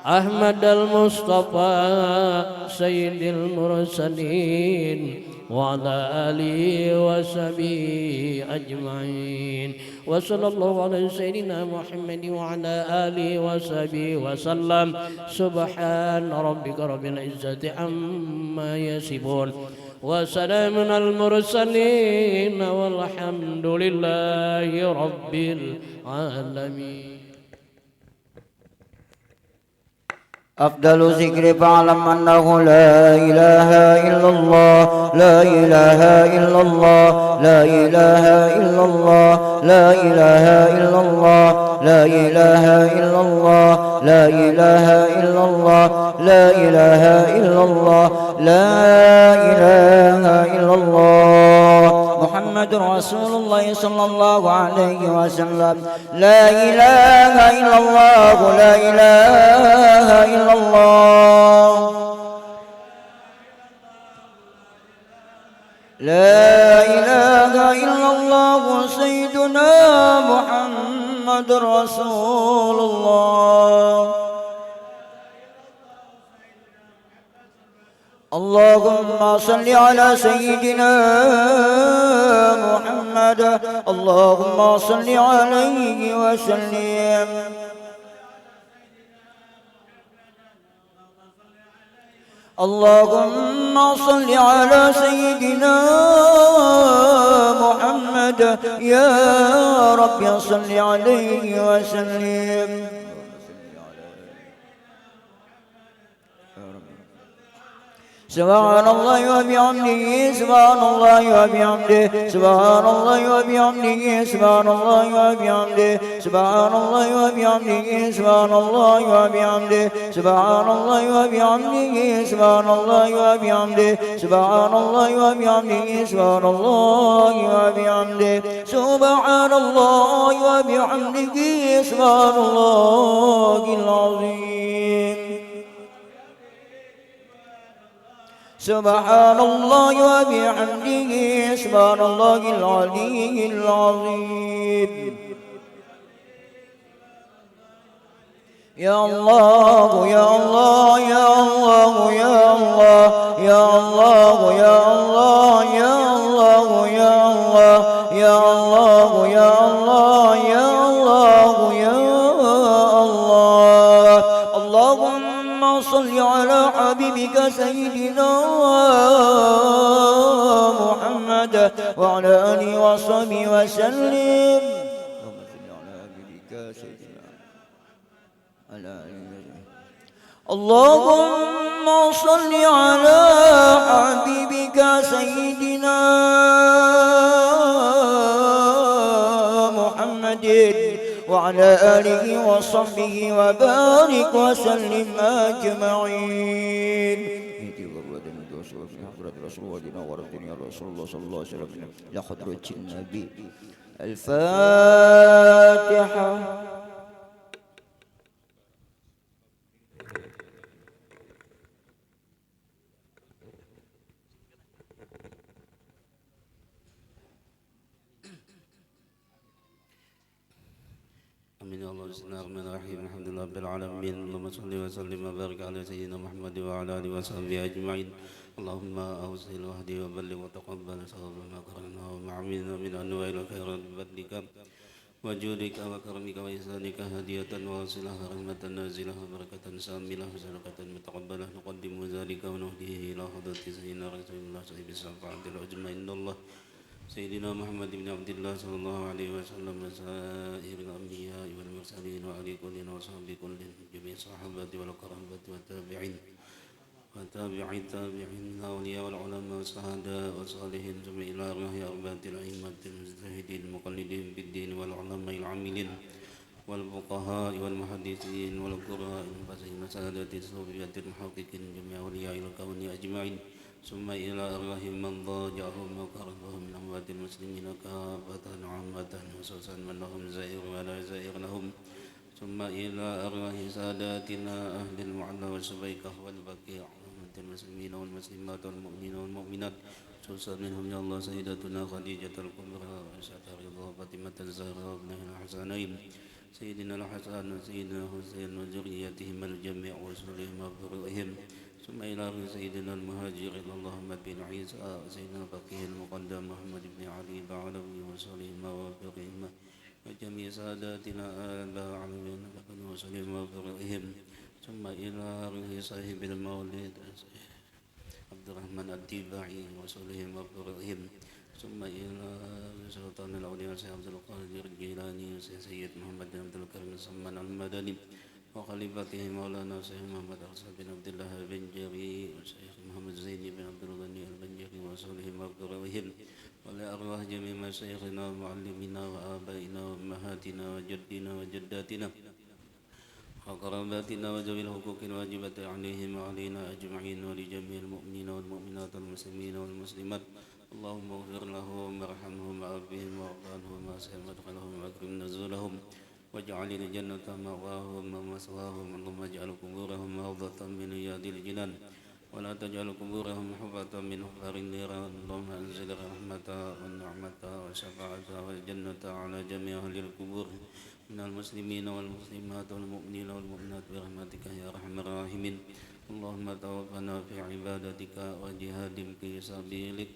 Speaker 1: أحمد المصطفى سيد المرسلين وعلى آله وصحبه أجمعين وصلى الله على سيدنا محمد وعلى آله وصحبه وسلم سبحان ربك رب العزة عما يصفون وسلام على المرسلين والحمد لله رب العالمين.
Speaker 4: أفضل ذكر فاعلم أنه لا إله إلا الله لا إله إلا الله لا إله إلا الله لا إله إلا الله لا إله إلا الله لا إله إلا الله لا إله إلا الله لا إله إلا الله محمد رسول الله صلى الله عليه وسلم لا إله إلا الله لا إله إلا الله لا إله إلا الله سيدنا محمد رسول الله اللهم صل على سيدنا محمد اللهم صل عليه وسلم اللهم صل على سيدنا محمد يا رب صل عليه وسلم سبحان الله وبحمده سبحان الله وبحمده سبحان الله وبحمده سبحان الله وبحمده سبحان الله وبحمده سبحان الله وبحمده سبحان الله وبحمده سبحان الله وبحمده سبحان الله وبحمده سبحان الله وبحمده سبحان الله وبحمده سبحان الله العظيم سبحان الله وبحمده سبحان الله العلي العظيم يا الله يا الله يا الله يا الله يا الله يا الله يا الله يا الله يا الله يا الله يا الله يا الله اللهم صل على حبيبك سيدنا محمد وعلى آله وصحبه وسلم اللهم صل على حبيبك سيدنا اللهم صل على حبيبك سيدنا محمد وعلى آله وصحبه وبارك وسلم أجمعين لحضرة النبي الفاتحة
Speaker 1: آمين يا الله. بسم الله الرحمن الرحيم الحمد لله رب العالمين اللهم صل وسلم وبارك على سيدنا محمد وعلى آله وصحبه أجمعين اللهم أوصل واهدي وبلغ وتقبل صواب ما قرأناه وما عملنا من أنواع الخيرات بفضلك وجودك وكرمك وإحسانك هدية واصلة رحمة نازلة وبركة شاملة وصدقة متقبلة نقدم ذلك ونهديه إلى حضرة سيدنا رسول الله صاحب الشفاعة العظمى عند الله سيدنا محمد بن عبد الله صلى الله عليه وسلم وسائر الأنبياء والمرسلين وعلى كل وصحبه كل جميع الصحابة والقرابة والتابعين وتابعي التابعين الأولياء والعلماء والشهداء والصالحين ثم إلى أرواح أربعة الأئمة المجتهدين المقلدين بالدين والعلماء العاملين والفقهاء والمحدثين والقراء المفسرين سادة الصوفية المحققين جميع أولياء الكون أجمعين ثم إلى أرواح من ضاجعهم وقربهم من أموات المسلمين كافة عامة خصوصا من لهم زائر ولا زائر لهم ثم إلى أرواح ساداتنا أهل المعلى والسبيكة والبقيع المسلمين والمسلمات والمؤمنين والمؤمنات خصوصا منهم يا الله سيدتنا خديجة الكبرى وعائشة رضا فاطمة الزهراء وابنها الحسنين سيدنا الحسن وسيدنا حسين وذريتهم الجميع وسلهم وفروعهم ثم إلى سيدنا المهاجر اللهم بن عيسى سيدنا الفقيه المقدم محمد بن علي بعلوي وسلهم وفروعهم وجميع ساداتنا العالمين وسلهم وفروعهم ثم إلى روح صاحب المولد عبد الرحمن الديباعي وصلهم وفروعهم ثم إلى سلطان الأولياء سيد عبد القادر الجيلاني سيد محمد بن عبد الكريم السمان المدني وخليفته مولانا سيد محمد أرسل بن عبد الله بن جرير وشيخ محمد زين بن عبد الغني البنجري وصلهم وفروعهم ولأرواح جميع مشايخنا ومعلمينا وآبائنا وأمهاتنا وجدنا وجداتنا وقراباتنا وذوي الحقوق الواجبة عليهم وعلينا أجمعين ولجميع المؤمنين والمؤمنات والمسلمين والمسلمات اللهم اغفر لهم وارحمهم وعافهم واعف عنهم واسع مدخلهم واكرم نزولهم واجعل الجنة مأواهم ومثواهم اللهم اجعل قبورهم روضة من رياض الجنان ولا تجعل قبورهم حفرة من حفر النيران اللهم انزل الرحمة والنعمة والشفاعة والجنة على جميع أهل القبور
Speaker 5: من المسلمين والمسلمات والمؤمنين والمؤمنات برحمتك يا أرحم الراحمين. اللهم توفنا في عبادتك وجهاد في سبيلك.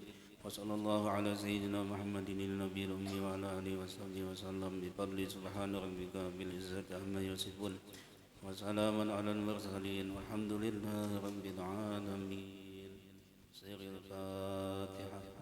Speaker 5: وصلى الله على سيدنا محمد النبي الأمي وعلى آله وصحبه وسلم بفضل سبحان ربك بالعزة عما يصفون وسلام على المرسلين والحمد لله رب العالمين. سير الفاتحة.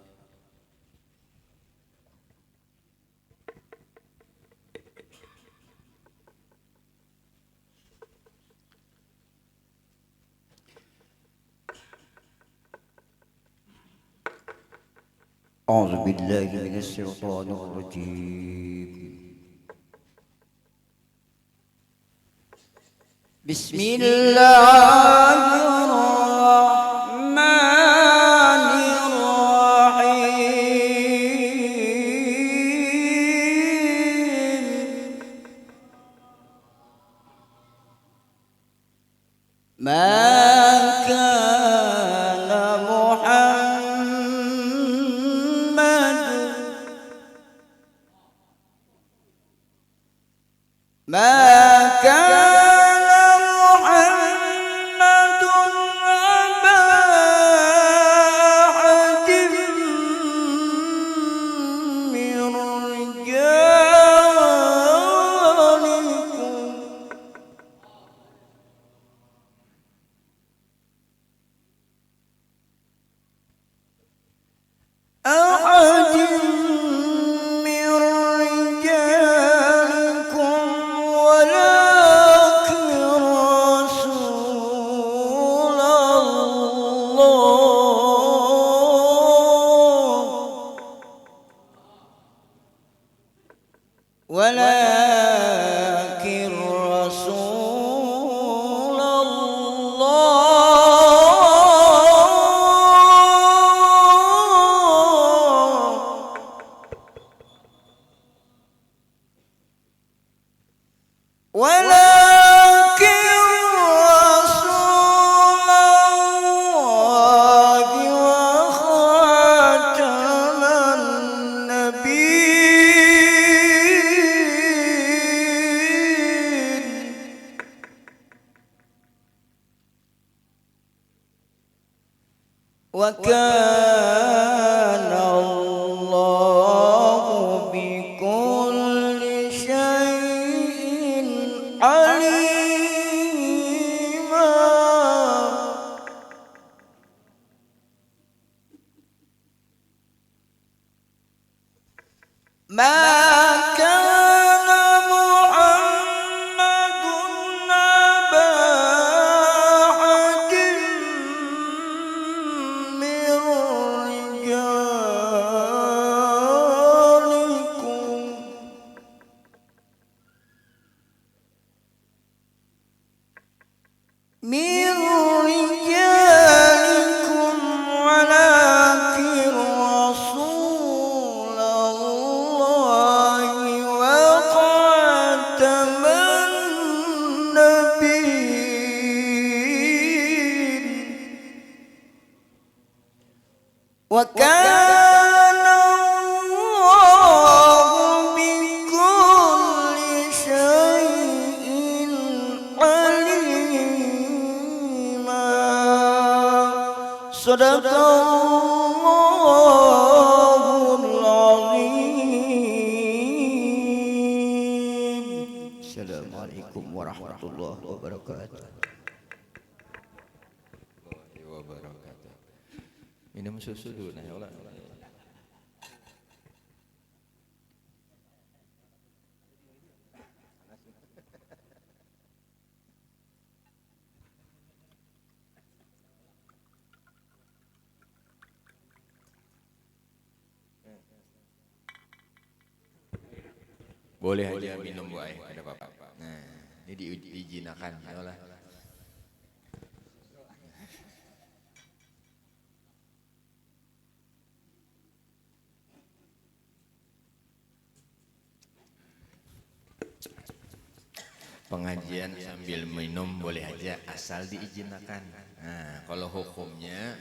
Speaker 4: أعوذ بالله من الشيطان الرجيم. بسم الله الرحمن الرحيم. ما كان محمد أبا أحد من رجالكم ولكن رسول الله وخاتم النبيين. وكان الله بكل شيء عليما. ما كان محمد أبا أحد من رجالكم ولكن رسول الله وخاتم النبيين. وكان الله بكل شيء عليما. صدق الله العظيم. السلام عليكم ورحمة الله وبركاته.
Speaker 6: Wabarakatuh. Minum susu dulu nah ya Allah. Boleh aja minum Bu Ai, ada apa-apa. Nah, ini diizinakan ya Allah. Pengajian sambil minum boleh aja asal diizinkan. Nah, kalau hukumnya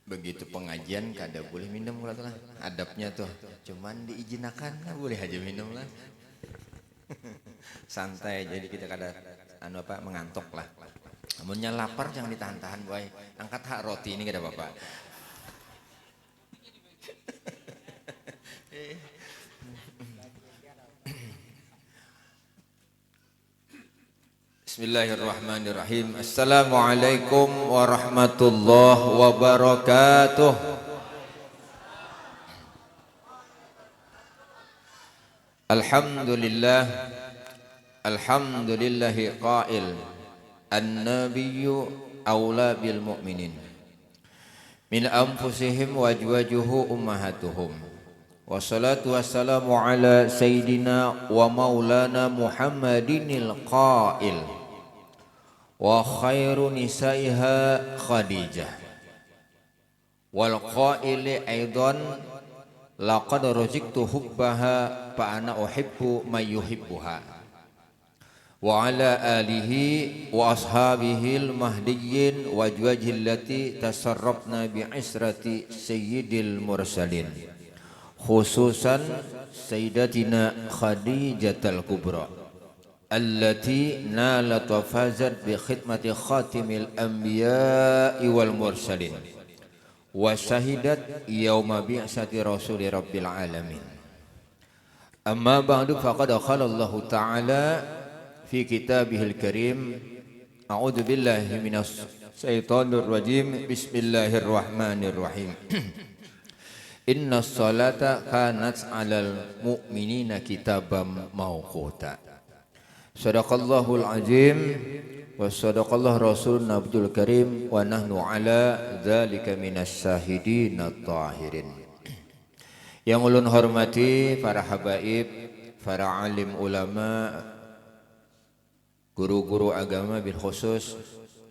Speaker 6: begitu pengajian kada boleh minum kalau lah. Adabnya tuh cuman diizinkan, boleh aja minum lah. Santai, jadi kita kada mengantuk lah. Namunnya lapar jangan ditahan-tahan, boy. Angkat hak roti ini kada apa-apa. Bismillahirrahmanirrahim. Assalamualaikum warahmatullahi wabarakatuh. Alhamdulillah, alhamdulillahi qail, an-nabiyyu awla bil mu'minin min anfusihim wa azwajuhu ummahatuhum. Wassalatu wassalamu ala sayyidina wa maulana Muhammadinil qail, wa khairu nisaiha Khadijah, wal qaili aidan laqad ruziktu hubbaha fa ana uhibbu may yuhibbuha, wa ala alihi wa ashabihil mahdiyyin wa ajwajillati tasarrafna bi israti sayyidil mursalin, khususan sayyidatina Khadijatul Kubra allati nalat wa fazat bi khidmati khatimil anbiya'i wal mursalin wa syahidat yauma bi'sati rasuli rabbil alamin. Amma ba'du, faqad qala Allah ta'ala fi kitabihil karim, a'udzu billahi minas syaitonir rajim, bismillahirrahmanirrahim. Innas salata kanat 'alal mu'minina kitaban mawquta. Shadaqallahul azim wa sadaqallahu rasulun nabiyul karim wa nahnu ala dzalika minas syahidin at-tahirin. Yang ulun hormati para habaib, para alim ulama, guru-guru agama bil khusus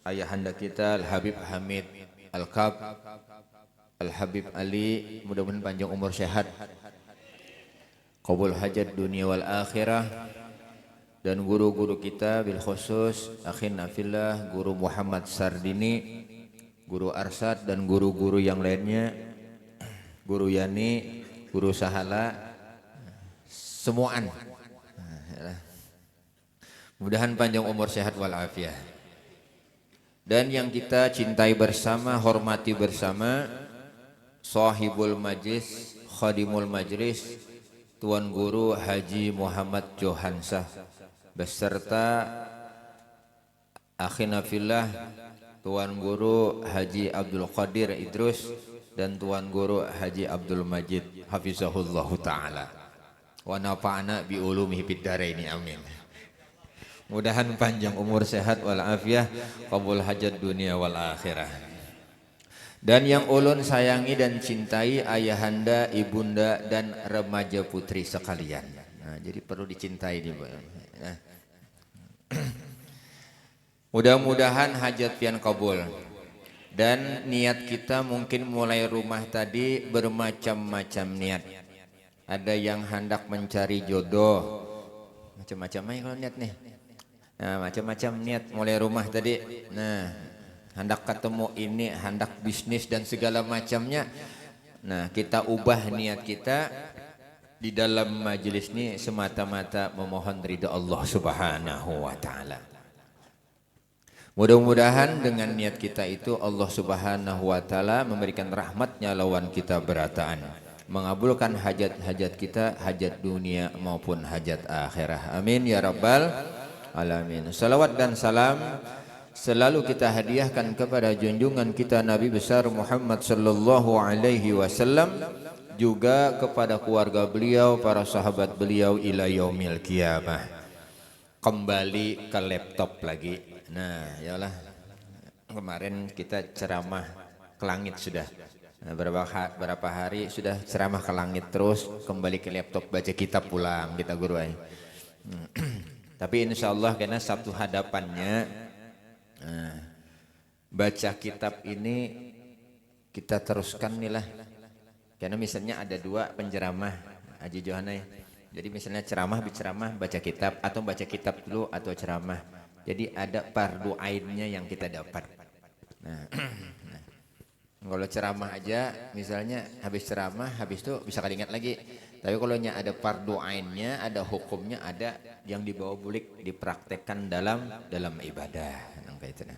Speaker 6: ayahanda kita Al-Habib Hamid Al-Kab, Al-Habib Ali, mudah-mudahan panjang umur sehat, qabul hajat dunia wal akhirah. Dan guru-guru kita bil khusus akhina fillah, guru Muhammad Sardini, guru Arsad, dan guru-guru yang lainnya, guru Yani, guru Sahala, semuaan. Mudahan panjang umur sehat wal afiah. Dan yang kita cintai bersama, hormati bersama, sahibul majlis, khadimul majlis, Tuan Guru Haji Muhammad Johansah beserta akhina fillah Tuan Guru Haji Abdul Qadir Idrus dan Tuan Guru Haji Abdul Majid hafizahullahu ta'ala wa nafa'ana bi ulumihi fid dharaini, amin. Mudahan panjang umur sehat wal afiyah, qabul hajat dunia wal akhirah. Dan yang ulun sayangi dan cintai ayahanda, ibunda, dan remaja putri sekalian. Nah, jadi perlu dicintai nih. Nah. Mudah-mudahan hajat pian kabul. Dan niat kita mungkin mulai rumah tadi bermacam-macam niat. Ada yang hendak mencari jodoh, macam-macam aja kalau niat nih. Nah, macam-macam niat mulai rumah tadi. Nah, hendak ketemu ini, hendak bisnis dan segala macamnya. Nah, kita ubah niat kita di dalam majelis ini semata-mata memohon ridha Allah Subhanahu wa taala. Mudah-mudahan dengan niat kita itu Allah Subhanahu wa taala memberikan rahmatnya lawan kita berataan, mengabulkan hajat-hajat kita, hajat dunia maupun hajat akhirah. Amin ya rabbal alamin. Salawat dan salam selalu kita hadiahkan kepada junjungan kita Nabi besar Muhammad sallallahu alaihi wasallam, juga kepada keluarga beliau, para sahabat beliau ila yaumil qiyamah. Kembali ke laptop lagi. Nah, yalah, kemarin kita ceramah ke langit sudah. Nah, berapa hari sudah ceramah ke langit, terus kembali ke laptop baca kitab pulang kita guru. Tapi insya Allah karena Sabtu hadapannya, baca kitab ini kita teruskan nih lah. Karena misalnya ada dua penceramah Haji Johana ya. Jadi misalnya ceramah baca kitab, atau baca kitab dulu atau ceramah. Jadi ada fardu ainnya yang kita dapat. Nah, kalau ceramah aja misalnya habis ceramah, habis itu bisa kali ingat lagi. Tapi kalau ada fardu ainnya, ada hukumnya, ada yang dibawa bulik dipraktekkan dalam ibadah. Itu.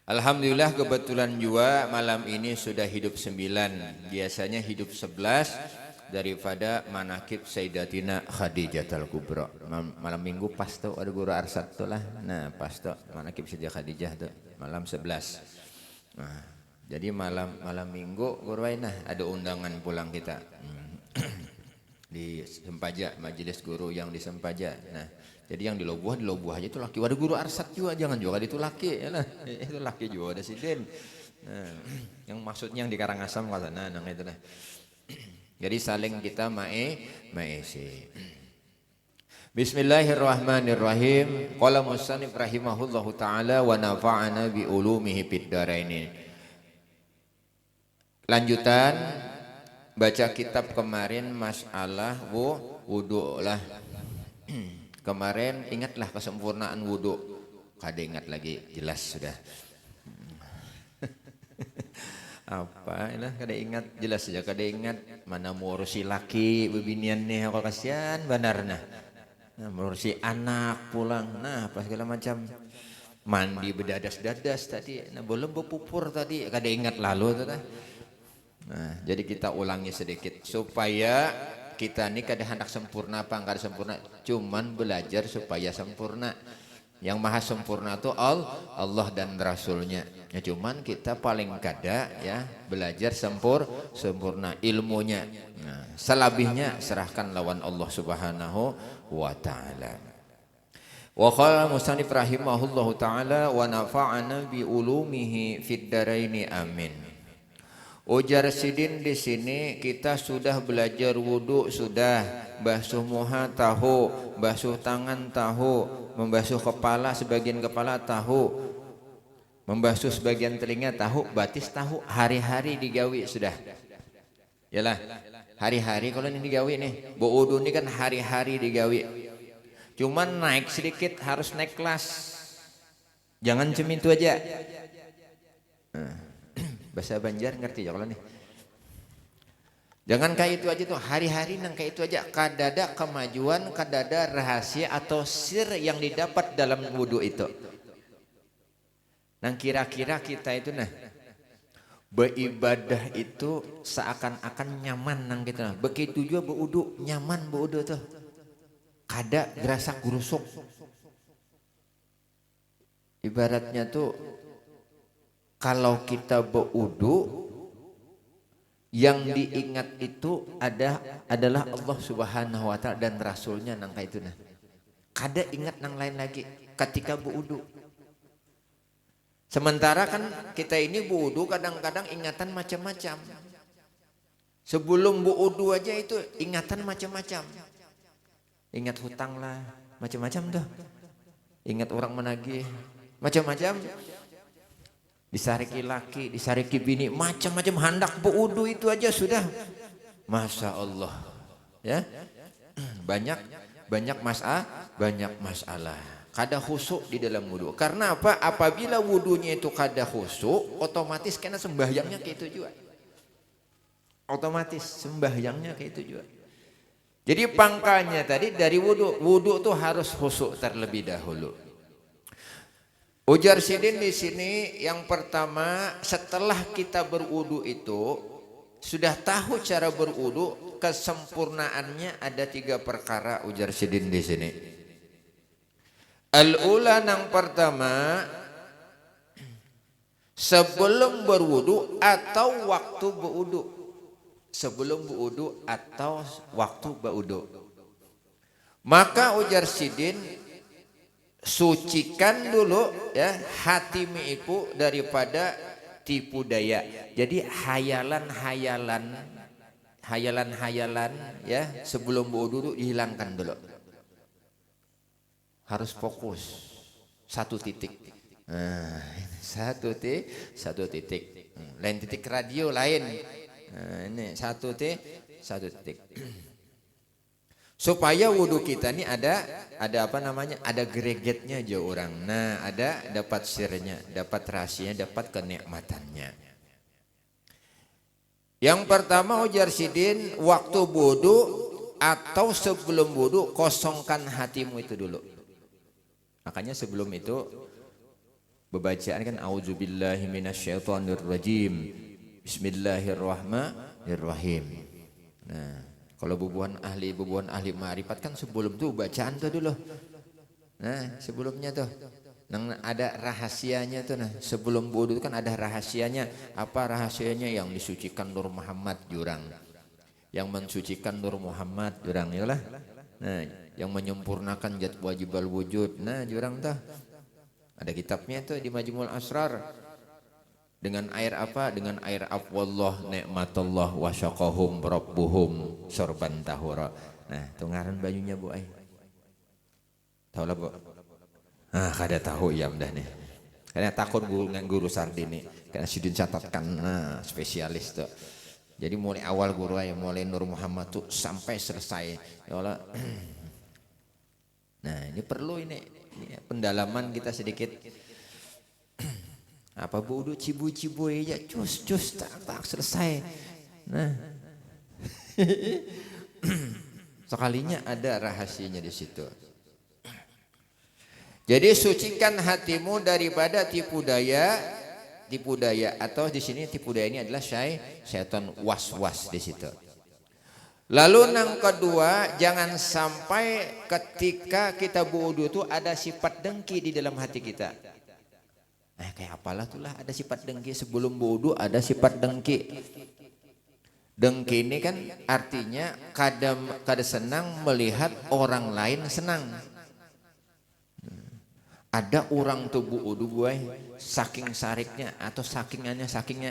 Speaker 6: Alhamdulillah kebetulan juga malam ini sudah hidup 9. Biasanya hidup 11 daripada manakib Sayyidatina Khadijatul Kubra. Malam minggu pas tuh ada guru arsat tuh lah. Nah pas tuh manakib Sayyidah Khadijah tuh malam 11. Nah, jadi malam minggu guru ada undangan pulang kita. Di Sempaja, majelis guru yang di Sempaja. Nah, jadi yang di Lobuah aja itu laki. Ada guru arsat juga, jangan juga itu laki ya lah. Itu laki juga ada siden. Nah, yang maksudnya yang di Karangasem kata nah itu lah. Jadi saling kita maesi. Bismillahirrahmanirrahim. Qala musannif rahimahullahu taala wa nafa'ana bi ulumihi fid dharain. Lanjutan baca kitab kemarin masalah wudu lah. Kemarin ingatlah kesempurnaan wudu. Kada ingat lagi, jelas sudah. Apa ini kada ingat, jelas saja kada ingat. Mana ngurusi laki bebinian nih aku kasihan benarnya. Nah, ngurusi anak pulang. Nah, apa segala macam. Mandi berdadas-dadas tadi. Nah, belum berpupur tadi. Kada ingat lalu tuh. Nah, jadi kita ulangi sedikit supaya kita ini kada hendak sempurna apa enggak sempurna, cuman belajar supaya sempurna. Yang maha sempurna itu Allah dan Rasulnya. Ya, cuman kita paling kada ya belajar sempurna ilmunya. Nah, selebihnya serahkan lawan Allah Subhanahu wa taala. Wa qala musannif rahimahullahu taala wa nafa'ana bi ulumihi fid dharaini amin. Ujar Sidin di sini kita sudah belajar wudu, sudah basuh muha tahu, basuh tangan tahu, membasuh kepala sebagian kepala tahu, membasuh sebagian telinga tahu, batis tahu, hari-hari digawi sudah. Yalah, hari-hari kalau ini digawi nih, wudu ini kan hari-hari digawi. Cuman naik sedikit harus naik kelas. Jangan cuma itu aja. Bahasa Banjar ngerti ya kalau nih. Jangan kayak itu aja tuh, hari-hari nang kayak itu aja. Kadada kemajuan, kadada rahasia atau sir yang didapat dalam wudu itu. Nang kira-kira kita itu nah beribadah itu seakan-akan nyaman nang kita. Begitu juga berwudu, nyaman berwudu tuh. Kada gerasak gurusuk. Ibaratnya tuh kalau kita berwudu yang diingat itu adalah Allah Subhanahu wa taala dan Rasulnya nang itu nah. Kada ingat nang lain lagi ketika berwudu. Sementara kan kita ini berwudu kadang-kadang ingatan macam-macam. Sebelum berwudu aja itu ingatan macam-macam. Ingat hutang lah, macam-macam tuh. Ingat orang menagih, macam-macam. Disariki laki, disariki bini, macam-macam hendak berwudu itu aja sudah. Masya Allah, ya banyak masalah. Kada khusyuk di dalam wudu. Karena apa? Apabila wudunya itu kada khusyuk, otomatis kena sembahyangnya kayak itu juga. Otomatis sembahyangnya kayak itu juga. Jadi pangkalnya tadi dari wudu tuh harus khusyuk terlebih dahulu. Ujar Sidin di sini yang pertama setelah kita berwudu itu sudah tahu cara berwudu, kesempurnaannya ada 3 perkara ujar Sidin di sini. Al-ula yang pertama sebelum berwudu atau waktu berwudu. Sebelum berwudu atau waktu berwudu. Maka ujar Sidin sucikan dulu ya hatimu itu daripada tipu daya. Jadi hayalan ya sebelum berwudu dihilangkan dulu. Harus fokus satu titik. Nah, satu titik. Lain titik radio lain. Nah, ini satu titik. Supaya wudu kita ini ada apa namanya? Ada gregetnya aja orang. Nah, ada dapat sirnya, dapat rahasianya, dapat kenikmatannya. Yang pertama ujar Sidin, waktu wudu atau sebelum wudu kosongkan hatimu itu dulu. Makanya sebelum itu bacaan kan auzubillahi minasyaitonirrajim. Bismillahirrahmanirrahim. Nah, kalau bubuhan ahli ma'rifat kan sebelum tuh bacaan tuh dulu. Nah, sebelumnya tuh ada rahasianya tuh. Nah, sebelum wudu kan ada rahasianya. Apa rahasianya? Yang disucikan Nur Muhammad jurang. Yang mensucikan Nur Muhammad jurang yalah. Nah, yang menyempurnakan zat wajibal wujud. Nah, jurang tuh. Ada kitabnya tuh di Majmu'ul Asrar. Dengan air apa? Dengan air afwallah nikmatullah wa syaqahum rabbuhum sorban tahura. Nah, tuh ngaran bajunya Bu ai. Tahu lah Bu. Ah, kada tahu ya dah nih. Karena takut guru Sardini. Karena Sidin catatkan spesialis tuh. Jadi mulai awal guru ya, mulai Nur Muhammad tuh sampai selesai. Ya Allah. Nah, ini perlu ini pendalaman kita sedikit. Apa wudu cibu-cibu aja cus tak selesai. Nah. Sekalinya ada rahasianya di situ. Jadi sucikan hatimu daripada tipu daya atau di sini tipu daya ini adalah syaitan was-was di situ. Lalu yang kedua, jangan sampai ketika kita wudu itu ada sifat dengki di dalam hati kita. Kayak apalah itulah ada sifat dengki sebelum wudu ada sifat dengki. Dengki ini kan artinya kadang senang melihat orang lain senang. Ada orang tubuh wudu gue saking sariknya atau sakingnya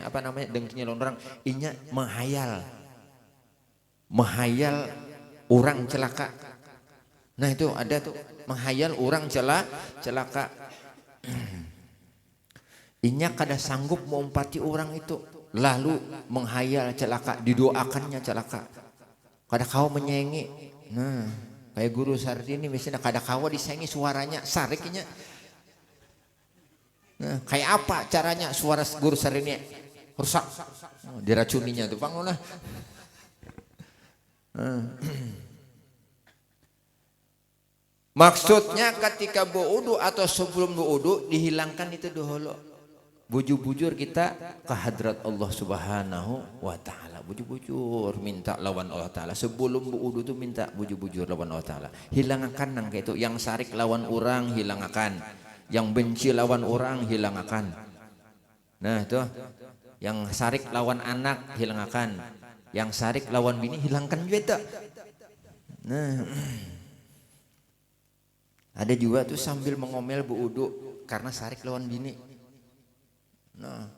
Speaker 6: apa namanya dengkinya orang inya menghayal orang celaka. Nah itu ada tuh menghayal orang celaka. Inya kada sanggup mengumpati orang itu lalu menghayal celaka, didoakannya celaka. Kada kau menyayangi. Nah kayak guru Sardini misalnya kada kau disayangi suaranya sariknya. Nah, kayak apa caranya suara guru Sardini rusak? Diracuninya tuh bangunlah. Maksudnya ketika wudu atau sebelum wudu dihilangkan itu dulu. Bujur-bujur kita ke hadrat Allah Subhanahu wa taala. Bujur-bujur minta lawan Allah taala. Sebelum wudu tuh minta bujur-bujur lawan Allah taala. Hilangkan nang kayak itu yang sarik lawan orang hilangkan. Yang benci lawan orang hilangkan. Nah itu yang sarik lawan anak hilangkan. Yang sarik lawan bini hilangkan juga. Nah ada juga tuh sambil mengomel wudu karena sarik lawan bini. Nah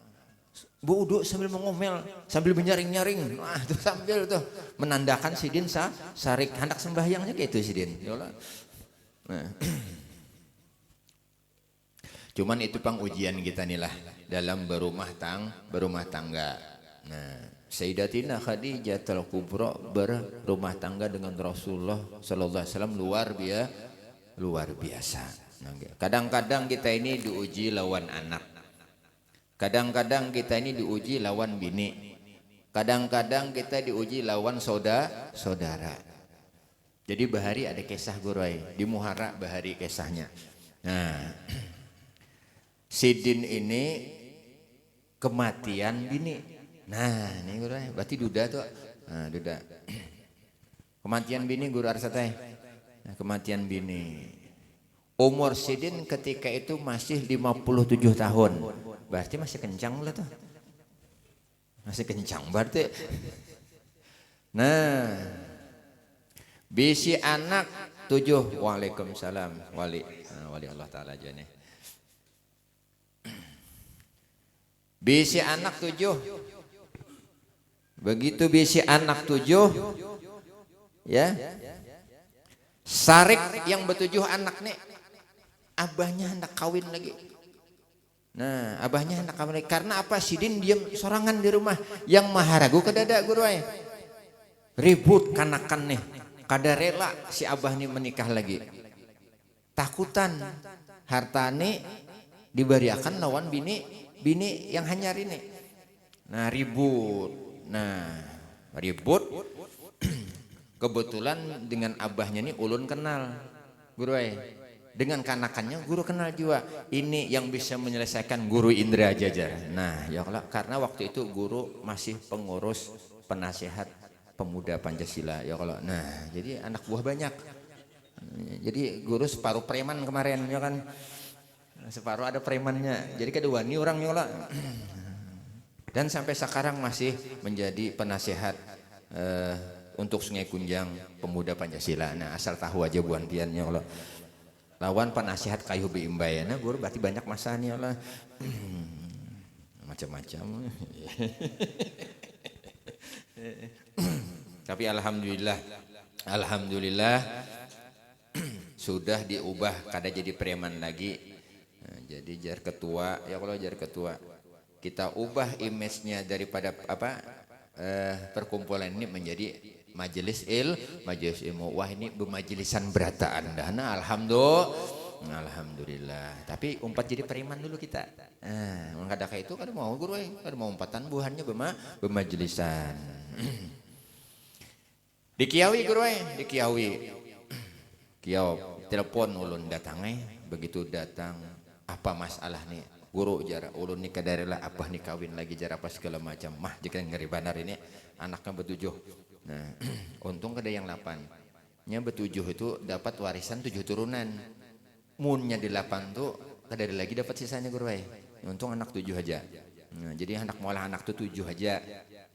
Speaker 6: wudu sambil mengomel sambil menyaring-nyaring. Nah itu sambil tuh menandakan Sidin sarik hendak sembahyangnya kayak itu Sidin. Nah cuman itu pang ujian kita nih lah dalam berumah tangga. Nah, Sayyidatina Khadijatul Kubra berumah tangga dengan Rasulullah sallallahu alaihi wasallam luar biasa. Nah, kadang-kadang kita ini diuji lawan anak. Kadang-kadang kita ini diuji lawan bini. Kadang-kadang kita diuji lawan saudara. Jadi bahari ada kisah gurai di Muhara bahari kisahnya. Nah, Sidin ini kematian bini. Nah ini guru berarti duda tuh. Nah duda. Kematian bini guru arsatay. Nah, kematian bini. Umur Sidin ketika itu masih 57 tahun. Berarti masih kencang lah tuh. Masih kencang berarti. Nah bisi anak 7. Waalaikumsalam. Wali Allah Ta'ala aja nih. Bisi anak 7. Begitu bisi anak 7 ya. Sarik yang bertujuh anak nih abahnya hendak kawin lagi. Nah, abahnya hendak kawin lagi karena apa? Sidin diam sorangan di rumah. Yang maharagu kedada guru ay. Ribut kanakan nih. Kada rela si abah nih menikah lagi. Takutan hartane diberiakan lawan bini yang hanyar ini. Nah ribut. Nah, ribut. Kebetulan dengan abahnya ini ulun kenal, guru dengan kanakannya guru kenal juga. Ini yang bisa menyelesaikan guru Indra Jajar. Nah, ya karena waktu itu guru masih pengurus penasihat pemuda Pancasila ya kalau. Nah, jadi anak buah banyak. Jadi guru separuh preman kemarin ya kan, separuh ada premannya. Jadi kedua ini orang ya kalau. Dan sampai sekarang masih menjadi penasihat untuk Sungai Kunjang pemuda Pancasila. Nah, asal tahu aja buan piannya kalau lawan penasihat kayu biimbay. Nah, guru berarti banyak masanya lah. Macam-macam. Tapi alhamdulillah sudah diubah kada jadi preman lagi. Nah, jadi jar ketua ya kalau jar ketua kita ubah image-nya daripada perkumpulan ini menjadi majelis ilmu. Wah, ini bermajelisan berataan dah. Nah, alhamdulillah. Tapi umpat jadi preman dulu kita. Nah, kadang itu kada mau guru kada mau umpatan buahannya bermajelisan. Di Kiawi guru di Kiawi. Kiau telepon ulun datang begitu datang apa masalah nih? Guru jara ulun nikah dari lah apa nih kawin lagi jara apa segala macam. Mah jika ngeri banar ini anaknya bertujuh. Nah, untung kada yang 8. Nya bertujuh itu dapat warisan 7 turunan. Munnya di 8 tuh kada ada lagi dapat sisanya guru untung anak 7 aja. Nah, jadi anak mualah anak tuh 7 aja.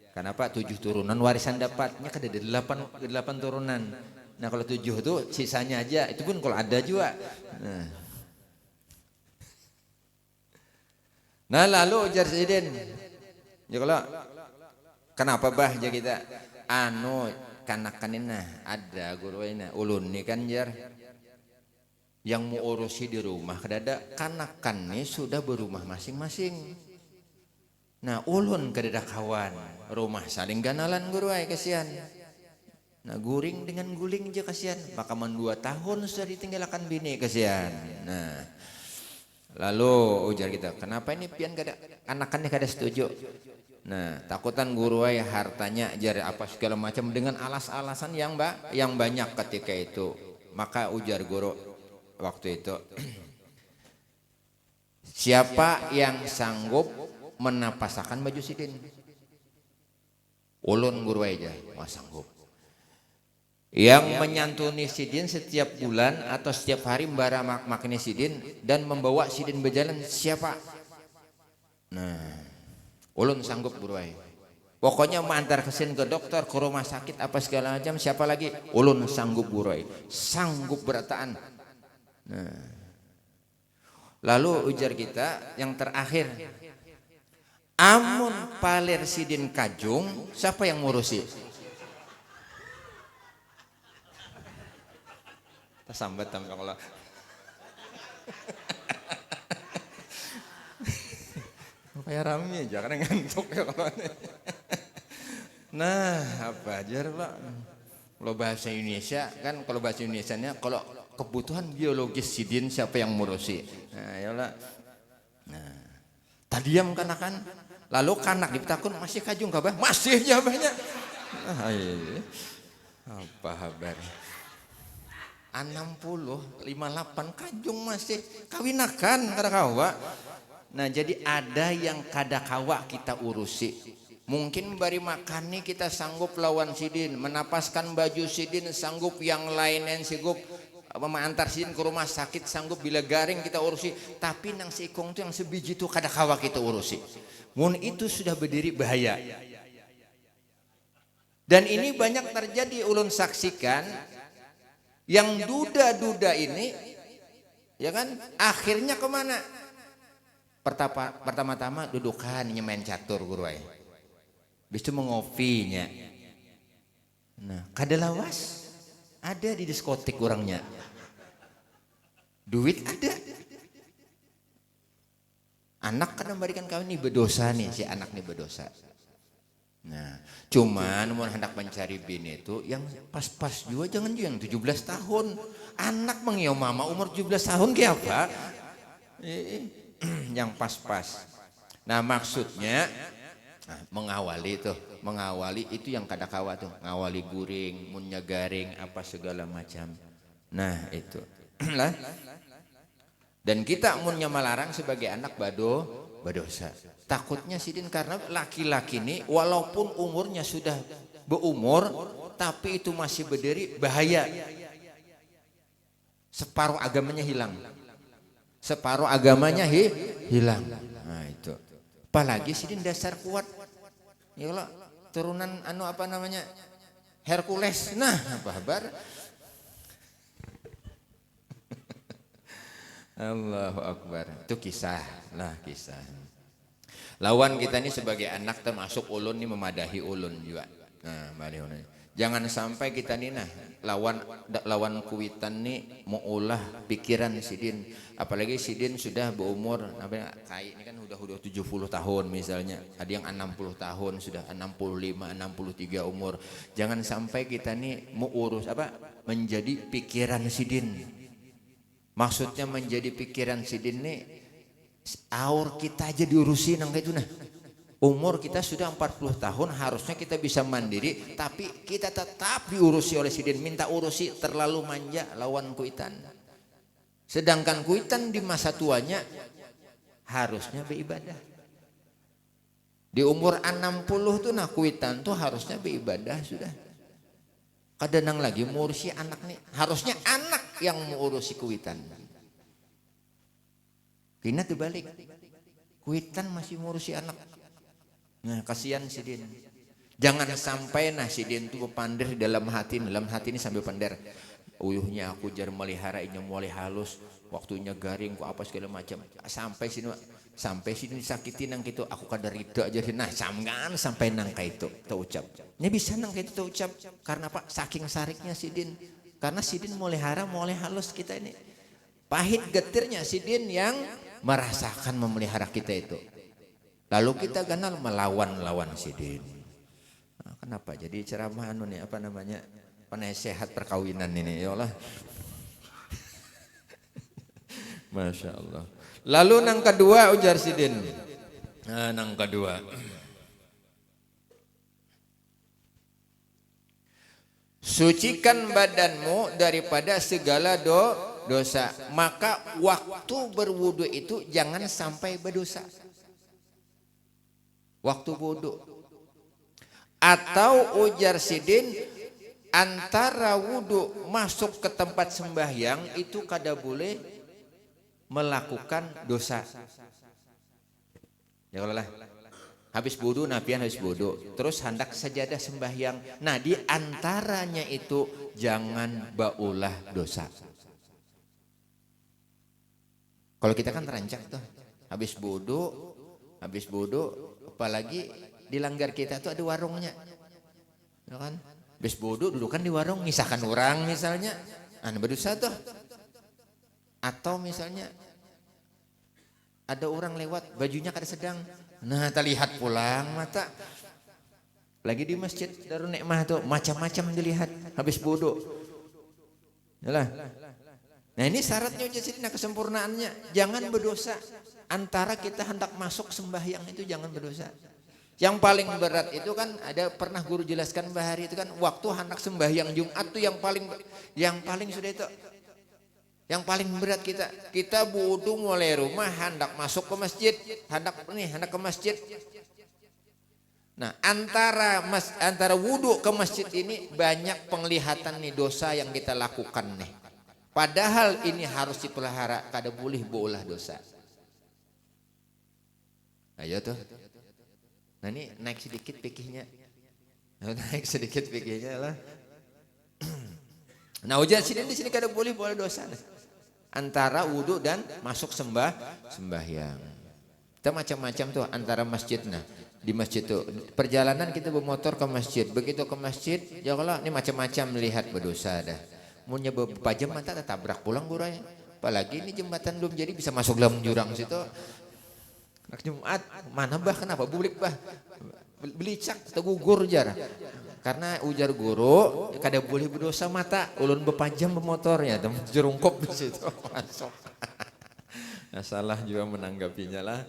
Speaker 6: Kenapa 7 turunan warisan dapatnya kada ada 8 turunan. Nah, kalau 7 itu sisanya aja. Itu pun kalau ada juga. Nah, lalu ujar Sidin. Ya kalau kenapa bah aja kita kanakan ada guru ini ulun nih kan jar yang mau urusi di rumah kadada kanakan nih sudah berumah masing-masing. Nah, ulun kadada kawan rumah saling ganalan guru kasihan. Nah, guring dengan guling aja kasihan. Maka 2 tahun sudah ditinggalkan bini kasihan. Nah, lalu ujar kita, kenapa ini pian kada anakannya kada setuju? Nah, takutan guru hartanya jar apa segala macam dengan alasan yang banyak ketika itu. Maka ujar guru waktu itu, siapa yang sanggup menapasakan baju sidin? Ulun guru aja, wah sanggup. Yang menyantuni sidin setiap bulan atau setiap hari membara makni sidin dan membawa sidin berjalan siapa? Nah, ulun sanggup guru pokoknya mengantar kesin ke dokter ke rumah sakit apa segala macam siapa lagi? Ulun sanggup guru sanggup berataan. Nah, lalu ujar kita yang terakhir, amun palir sidin kajung siapa yang ngurusi? Sambat tampang kalau kayak rame aja karena ngantuk ya kalau nah apa aja pak kalau bahasa Indonesia kan kalau bahasa Indonesianya kalau kebutuhan biologis sidin siapa yang ngurusi? Nah ya lah. Nah tadiam kanakan lalu kanak dipetakun masih kajung kabah masih jawabannya. Apa kabar? 60, 58 kajung masih kawinakan kada kawa. Nah jadi ada yang kada kawa kita urusi. Mungkin bari makan nih kita sanggup lawan sidin, menapaskan baju sidin sanggup, yang lainnya sanggup mengantar sidin ke rumah sakit sanggup, bila garing kita urusi. Tapi nang seikong tuh yang sebiji tuh kada kawa kita urusi. Mun itu sudah berdiri bahaya. Dan ini banyak terjadi ulun saksikan. Yang duda-duda ini ya kan akhirnya kemana? Pertama-tama dudukan main catur guru habis itu mengopinya. Nah kada lawas ada di diskotik orangnya, duit ada, anak kan memberikan kawin nih berdosa nih, si anak nih berdosa. Nah, cuman mau hendak mencari bini itu yang pas-pas juga, jangan juga yang 17 tahun. Anak mengiau mama umur 17 tahun kayak apa? Yang pas-pas. Nah, maksudnya Nah, mengawali itu yang kadakawa tuh, ngawali guring, munnya garing, apa segala macam. Nah itu lah. Dan kita munnya melarang sebagai anak badosa. Takutnya sidin karena laki-laki ini walaupun umurnya sudah berumur, tapi itu masih berdiri, bahaya. Separuh agamanya hilang. Separuh agamanya hilang. Nah itu. Apalagi sidin dasar kuat. Ya Allah, turunan apa namanya? Hercules. Nah, apa kabar? Allahu Akbar. Itu kisah. Lawan kita ini sebagai anak termasuk ulun nih memadahi ulun juga. Nah, jangan sampai kita nih lawan kuitan nih mau ulah pikiran sidin. Apalagi sidin sudah berumur kayak ini kan udah 70 tahun misalnya. Ada yang 60 tahun, sudah 65, 63 umur. Jangan sampai kita nih mau urus menjadi pikiran sidin. Maksudnya menjadi pikiran sidin nih aur kita aja diurusin nang itu nah. Umur kita sudah 40 tahun, harusnya kita bisa mandiri, tapi kita tetap diurusi oleh sidin, minta urusi, terlalu manja lawan kuitan. Sedangkan kuitan di masa tuanya harusnya beribadah. Di umur 60 tuh nah kuitan tuh harusnya beribadah sudah. Kadang lagi mengurusi anak nih, harusnya anak yang mengurusi kuitan. Kina terbalik, kuitan masih mengurusi anak. Nah kasihan sidin. Jangan sampai sidin itu berpandir dalam hati ini sambil pandar. Uyuhnya aku jar melihara inya mulai halus, waktunya garing ku apa segala macam. Sampai sini disakitin nang gitu, aku kada ridho aja. Nah jangan sampai nang itu ucap. Ini bisa nang itu ucap karena apa? Saking sariknya sidin. Karena sidin melihara mulai halus kita ini. Pahit getirnya sidin yang merasakan memelihara kita itu. Lalu kita kenal melawan sidin. Nah, kenapa jadi ceramah nih apa namanya penasehat perkawinan ini ya Allah. Masya Allah. Lalu nang kedua ujar sidin. Nah, nang kedua. Sucikan badanmu daripada segala dosa. Maka waktu berwudu itu jangan sampai berdosa. Waktu wudu. Atau ujar sidin antara wudu masuk ke tempat sembahyang itu kada boleh melakukan dosa. Ya Allah. Habis wudu napian habis wudu, terus hendak sajadah sembahyang. Nah, di antaranya itu jangan baulah dosa. Kalau kita kan terancak tuh. Habis wudu apalagi dilanggar kita tuh ada warungnya. Ya kan? Habis wudu duduk kan di warung ngisahkan orang misalnya. Berdosa tuh. Atau misalnya ada orang lewat bajunya kada sedang. Nah, terlihat pulang mata. Lagi di masjid Darul Nikmah tuh macam-macam dilihat habis wudu. Yalah. Nah, ini syaratnya jadi kesempurnaannya. Jangan berdosa. Antara kita hendak masuk sembahyang itu jangan berdosa. Yang paling berat itu kan ada pernah guru jelaskan bahari itu kan waktu hendak sembahyang Jumat tuh yang paling sudah itu. Yang paling berat kita wudu mulai rumah hendak masuk ke masjid, hendak ke masjid. Nah, antara wudu ke masjid ini banyak penglihatan nih dosa yang kita lakukan nih. Padahal ini harus dipelihara, kada boleh baulah dosa. Ayo tuh. Nah, ini naik sedikit fikihnya. Lah. Nah, ujar sini di sini kada boleh dosa. Antara wudu dan masuk sembahyang. Kita macam-macam tuh antara masjid. Nah, di masjid tuh perjalanan kita bermotor ke masjid. Begitu ke masjid, ya Allah ini macam-macam melihat berdosa dah. Munnya beberapa jam mata tabrak pulang gurai. Apalagi ini jembatan belum jadi bisa masuk dalam jurang situ. Nak Jumat mana bah kenapa bulik bah belicak atau gugur jar. Karena ujar guru kada boleh berdosa mata ulun bepajam bermotornya jerungkop di situ masuk. Nah, salah juga menanggapinya lah.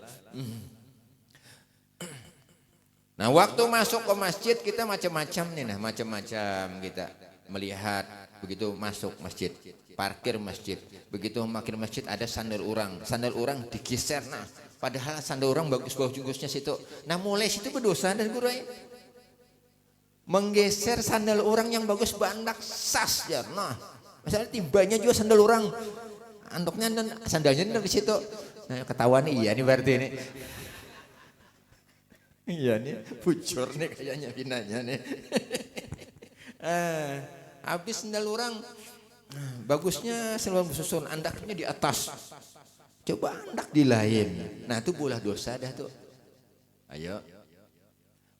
Speaker 6: Nah waktu masuk ke masjid kita macam-macam nih, nah macam-macam kita melihat begitu masuk masjid, parkir masjid, begitu makin masjid ada sandal orang digeser, nah padahal sandal orang bagus-bagusnya situ, nah mulai situ berdosa dan guru menggeser sandal orang yang bagus bandak sas ya, nah misalnya tibanya juga sandal orang, andoknya sandalnya di situ, nah ketahuan iya nih berarti ini. Iya nih, bocor nih kayaknya pinanya nih. Habis sendal orang, bagusnya selalu susun andaknya di atas. Coba andak di lain. Nah itu bola dosa dah tuh. Ayo.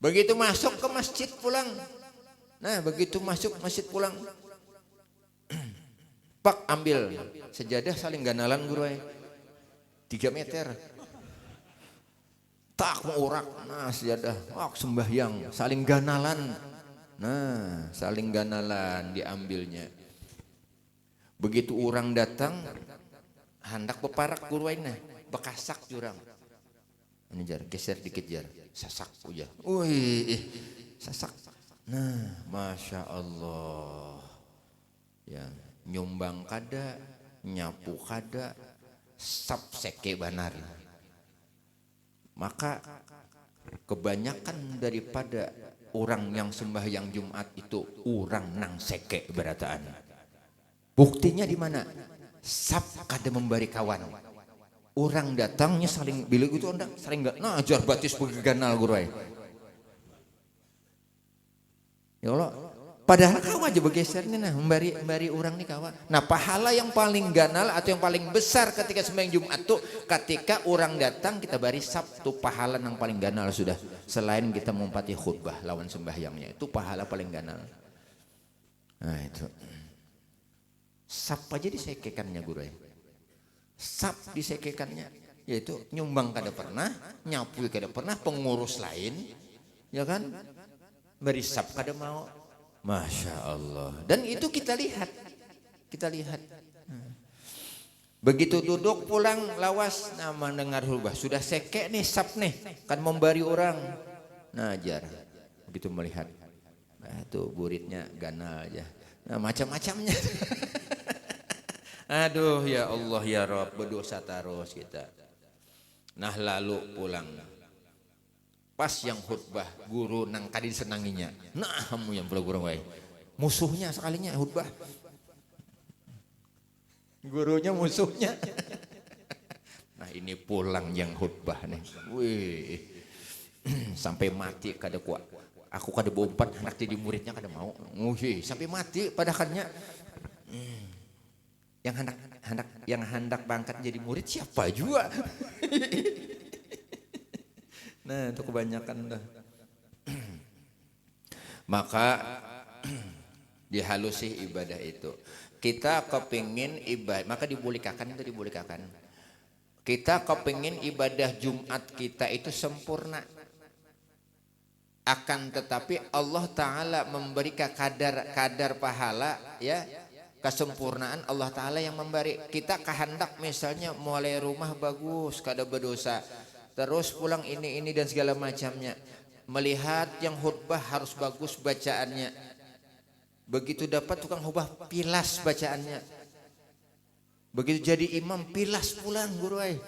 Speaker 6: Begitu masuk ke masjid pulang. Nah begitu masuk masjid pulang. Pak ambil sejadah saling ganalan guru 3 meter. Tak mau orak, nah sejadah, sembahyang, saling ganalan, nah saling ganalan diambilnya. Begitu orang datang, hendak beparak guruaina, bekasak jurang, ini jar geser dikit jar, sasak ujar, sasak, nah masya Allah, ya nyumbang kada, nyapu kada, sap seke banar. Maka kebanyakan daripada orang yang sembahyang Jumat itu orang nang seke berataan. Buktinya di mana? Sap kada memberi kawan. Orang datangnya saling bila itu anda saling enggak nah ajar batis beganal gurai. Ya Allah, padahal kawa aja bergeser nih nah memberi orang nih kawa. Nah pahala yang paling ganal atau yang paling besar ketika sembahyang Jumat tuh ketika orang datang kita bari Sabtu, pahala yang paling ganal sudah selain kita mengumpati khutbah lawan sembahyangnya itu pahala paling ganal. Nah itu sap aja disekekannya guru ya. Sap disekekannya yaitu nyumbang kada pernah, nyapu kada pernah, pengurus lain ya kan beri sap kada mau. Masya Allah. Dan itu kita lihat. Begitu duduk pulang lawas, nah mendengar khutbah sudah seke nih sap nih, kan memberi orang. Nah ajar. Begitu melihat, nah itu buritnya ganal aja. Nah macam-macamnya. Aduh ya Allah ya Rabb, berdosa terus kita. Nah lalu pulang. Pas yang khutbah guru nang kadin senanginya. Nah kamu yang pulang guru wae. Musuhnya sekalinya khutbah. Gurunya musuhnya. Nah ini pulang yang khutbah nih. Wih. Sampai mati kada kuat. Aku kada berempat anak jadi muridnya kada mau. Wih, sampai mati padahalnya. Yang hendak bangkat jadi murid siapa juga? Nah itu kebanyakan dah. Maka dihalusi ibadah itu. Kita kepingin ibadah, maka dibulikakan itu dibulikakan. Kita kepingin ibadah Jumat kita itu sempurna. Akan tetapi Allah Ta'ala memberikan kadar pahala ya. Kesempurnaan Allah Ta'ala yang memberi. Kita kehendak misalnya mulai rumah bagus, kada berdosa. Terus pulang ini dan segala macamnya. Melihat yang khutbah harus bagus bacaannya. Begitu dapat tukang khutbah pilas bacaannya. Begitu jadi imam pilas pulang guru ay.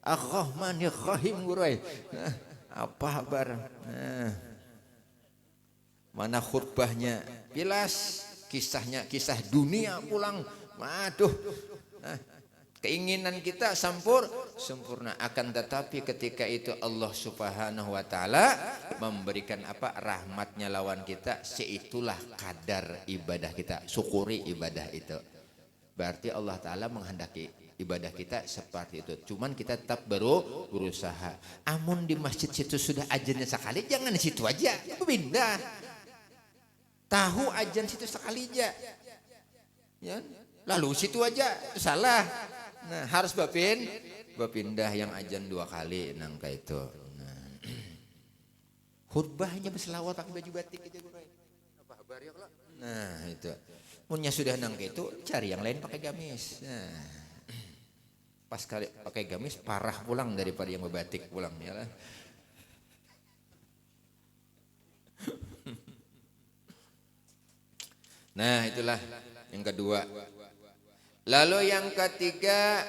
Speaker 6: Ar-Rahmanir Rahim guru ay. Nah, apa kabar? Nah. Mana khutbahnya pilas, kisahnya kisah dunia pulang. Waduh. Nah, keinginan kita sempurna akan tetapi ketika itu Allah Subhanahu wa taala memberikan apa rahmatnya lawan kita, seitulah kadar ibadah kita. Syukuri ibadah itu. Berarti Allah Ta'ala menghendaki ibadah kita seperti itu. Cuman kita tetap berusaha. Amun di masjid situ sudah ajannya sekali, jangan di situ aja. Pindah. Tahu ajan situ sekali aja. Ya, lalu situ aja itu salah. Nah, harus berpindah yang ajan 2 kali nangka itu. Nah. Khutbahnya berselawat pakai baju batik aja gue. Nah, itu. Punya sudah nangka itu cari yang lain pakai gamis. Nah. Pas kali pakai gamis parah pulang daripada yang berbatik pulang ya lah. Nah, itulah yang kedua. Lalu yang ketiga,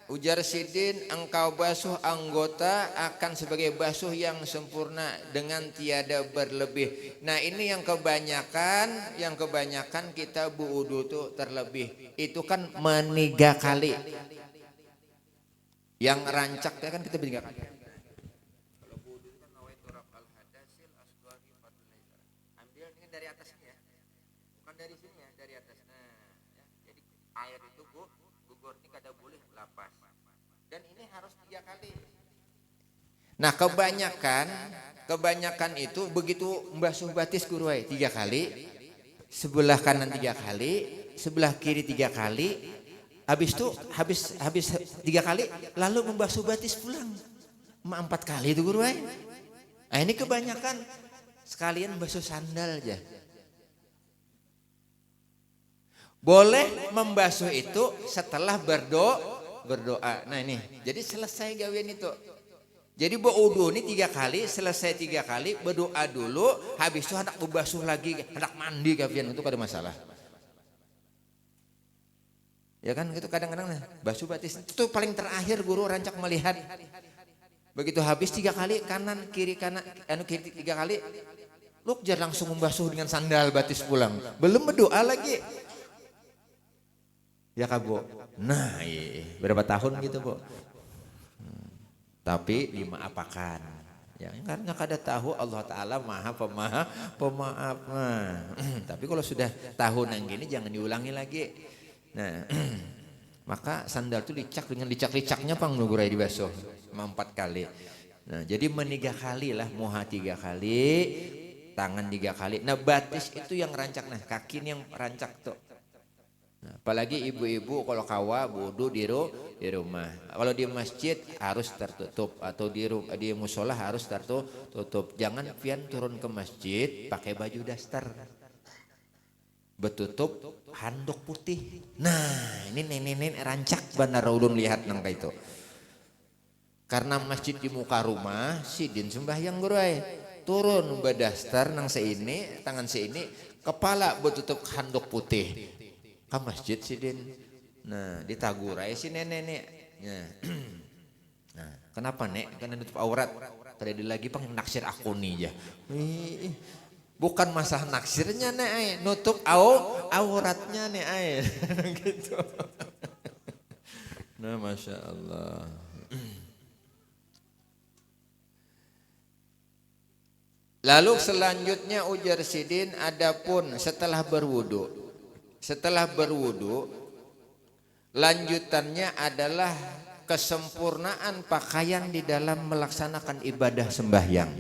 Speaker 6: ujar Sidin, engkau basuh anggota akan sebagai basuh yang sempurna dengan tiada berlebih. Nah, ini yang kebanyakan kita wudu tuh terlebih. Itu kan meniga kali. Yang rancaknya kan kita 3 kali. Kalau wudu kan nawaitu raf'al hadasil asghari fadlai. Ambil ini dari atasnya ya. Bukan dari sini ya, dari atas. Nah, ya. Jadi air itu gugur ini kada boleh lapas. Dan ini harus 3 kali. Nah, kebanyakan itu begitu membasuh batis kuruai 3 kali, sebelah kanan 3 kali, sebelah kiri 3 kali. Habis 3 kali lalu membasuh batis pulang. 4 kali itu kuruai. Nah, ini kebanyakan sekalian basuh sandal aja. Boleh membasuh itu setelah berdoa. Nah, ini. Jadi selesai gawian itu. Jadi berwudu ini 3 kali, selesai 3 kali, berdoa dulu, habis itu hendak membasuh lagi, hendak mandi gawian itu kada masalah. Ya kan gitu kadang-kadang nah, basuh batis itu paling terakhir guru rancak melihat. Begitu habis 3 kali kanan kiri 3 kali, lu jar langsung membasuh dengan sandal batis pulang. Belum berdoa lagi. Ya Kak Bu. Nah, berapa tahun gitu Bu? Tapi dimaafakan. Ya, karena kada tahu Allah Ta'ala maha pemaaf. Tapi kalau sudah tahun yang gini jangan diulangi lagi. Nah, maka sandal itu dicak dengan licak-licaknya pang nugurai dibasuh 4 kali. Nah, jadi 3 kali lah, muha 3 kali, tangan 3 kali. Nah, batis itu yang rancak, nah kaki ini yang rancak tuh. Nah, apalagi ibu-ibu kalau kawa wudu di rumah. Kalau di masjid harus tertutup atau di musola harus tertutup. Jangan pian turun ke masjid pakai baju daster. Betutup handuk putih. Nah, ini nenek rancak bandar ulun lihat nang itu. Karena masjid di muka rumah, Sidin sembahyang gurai. Turun badaster nang seini, tangan seini, kepala betutup handuk putih. Ke masjid Sidin. Nah, ditagurai si nenek. Nah, kenapa nek? Karena nutup aurat. Tadi lagi pang naksir aku nih ya. Bukan masalah naksirnya nih, nutup auratnya nih gitu. Nah, Masya Allah. Lalu selanjutnya ujar Sidin, adapun setelah berwudu, lanjutannya adalah kesempurnaan pakaian di dalam melaksanakan ibadah sembahyang.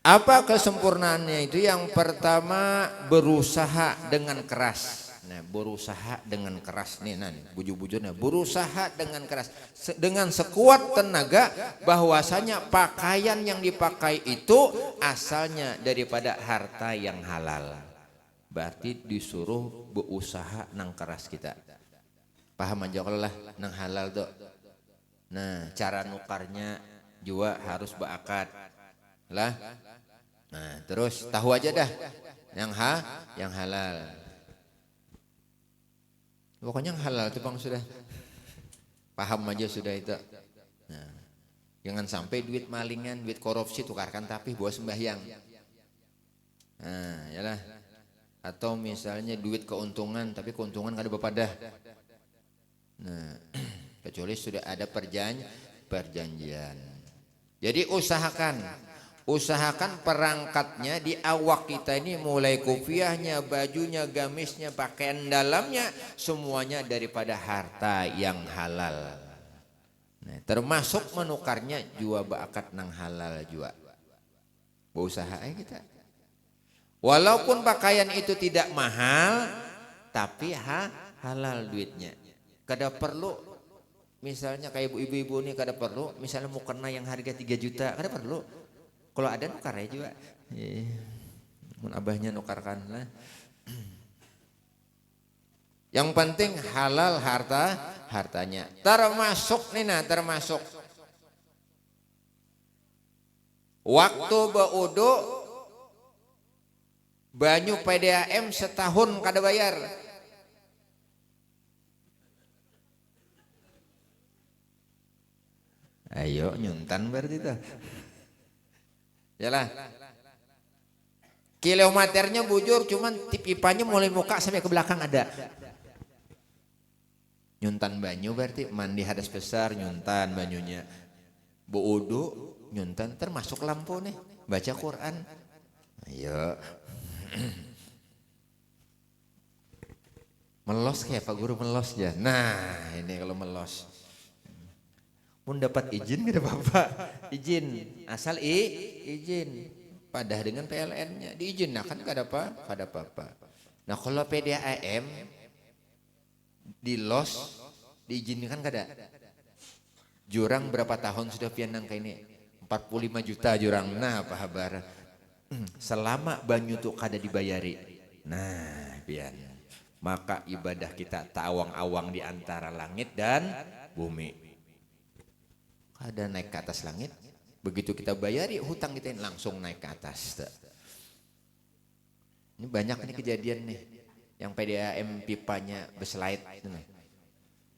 Speaker 6: Apa kesempurnaannya itu? Yang pertama berusaha dengan keras. Nah, berusaha dengan keras nih, bujur-bujurnya berusaha dengan keras, dengan sekuat tenaga bahwasanya pakaian yang dipakai itu asalnya daripada harta yang halal. Berarti disuruh berusaha nang keras kita. Paham aja kalau lah nang halal tuh. Nah, cara nukarnya juga harus berakad lah. Nah, terus tahu aja dah yang halal. Pokoknya yang halal itu Bang sudah paham aja sudah itu. Nah, jangan sampai duit malingan, duit korupsi tukarkan tapi buat sembahyang. Nah, yalah. Atau misalnya duit keuntungan tapi keuntungan kada bepadah. Nah, kecuali sudah ada perjanjian. Jadi usahakan perangkatnya di awak kita ini, mulai kopiahnya, bajunya, gamisnya, pakaian dalamnya, semuanya daripada harta yang halal. Nah, termasuk menukarnya juga baakat nang halal juga. Berusaha kita. Walaupun pakaian itu tidak mahal, tapi halal duitnya. Kada perlu, misalnya kayak ibu-ibu ini kada perlu, misalnya mau kena yang harga 3 juta, kada perlu. Kalau ada nukar ya juga. Mun abahnya nukarkan lah. Yang penting halal hartanya. Termasuk waktu berwudu Banyu PDAM setahun kada bayar. Ayo nyuntan berarti itu. Yalah. Kilometernya bujur cuman tip pipanya mulai muka sampai ke belakang ada. Nyuntan banyu berarti mandi hadas besar nyuntan banyunya. Wudu nyuntan termasuk lampu nih baca Quran. Ayo. Melos kayak Pak Guru melos ya. Nah ini kalau melos. Pun dapat izin tidak apa-apa. Izin asal izin. Padah dengan PLN-nya diizinkan kada apa-apa. Nah kalau PDAM di los diizinkan kada. Jurang berapa tahun sudah pianang kayak ini? 45 juta jurang. Nah apa kabar? Selama banyu tuh kada dibayari. Nah pian. Maka ibadah kita tawang-awang di antara langit dan bumi. Kada naik ke atas langit. Begitu kita bayari hutang kita ini langsung naik ke atas. Ini banyak nih kejadian nih. Yang PDAM pipanya beselait.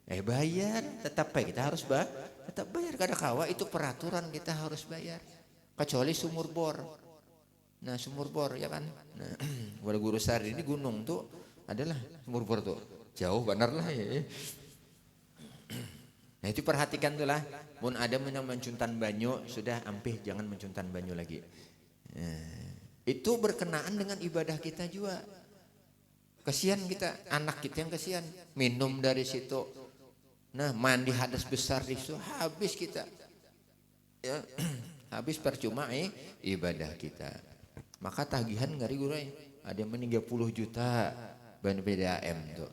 Speaker 6: Bayar tetap kita harus tetap bayar. Kada kawa itu peraturan kita harus bayar. Kecuali sumur bor. Nah sumur bor ya kan. Nah, Wala Guru Sari ini gunung tuh adalah sumur bor tuh. Jauh benar lah ya. Nah itu perhatikan tuh lah. Mun ada yang mencuntan banyu sudah ampih jangan mencuntan banyu lagi. Itu berkenaan dengan ibadah kita juga. Kasihan kita, anak kita yang kasihan minum dari situ. Nah mandi hadas besar di situ habis kita. Ya, habis percuma ibadah kita. Maka tagihan ngari gurai. Ada yang 30 juta ban PDAM tuh.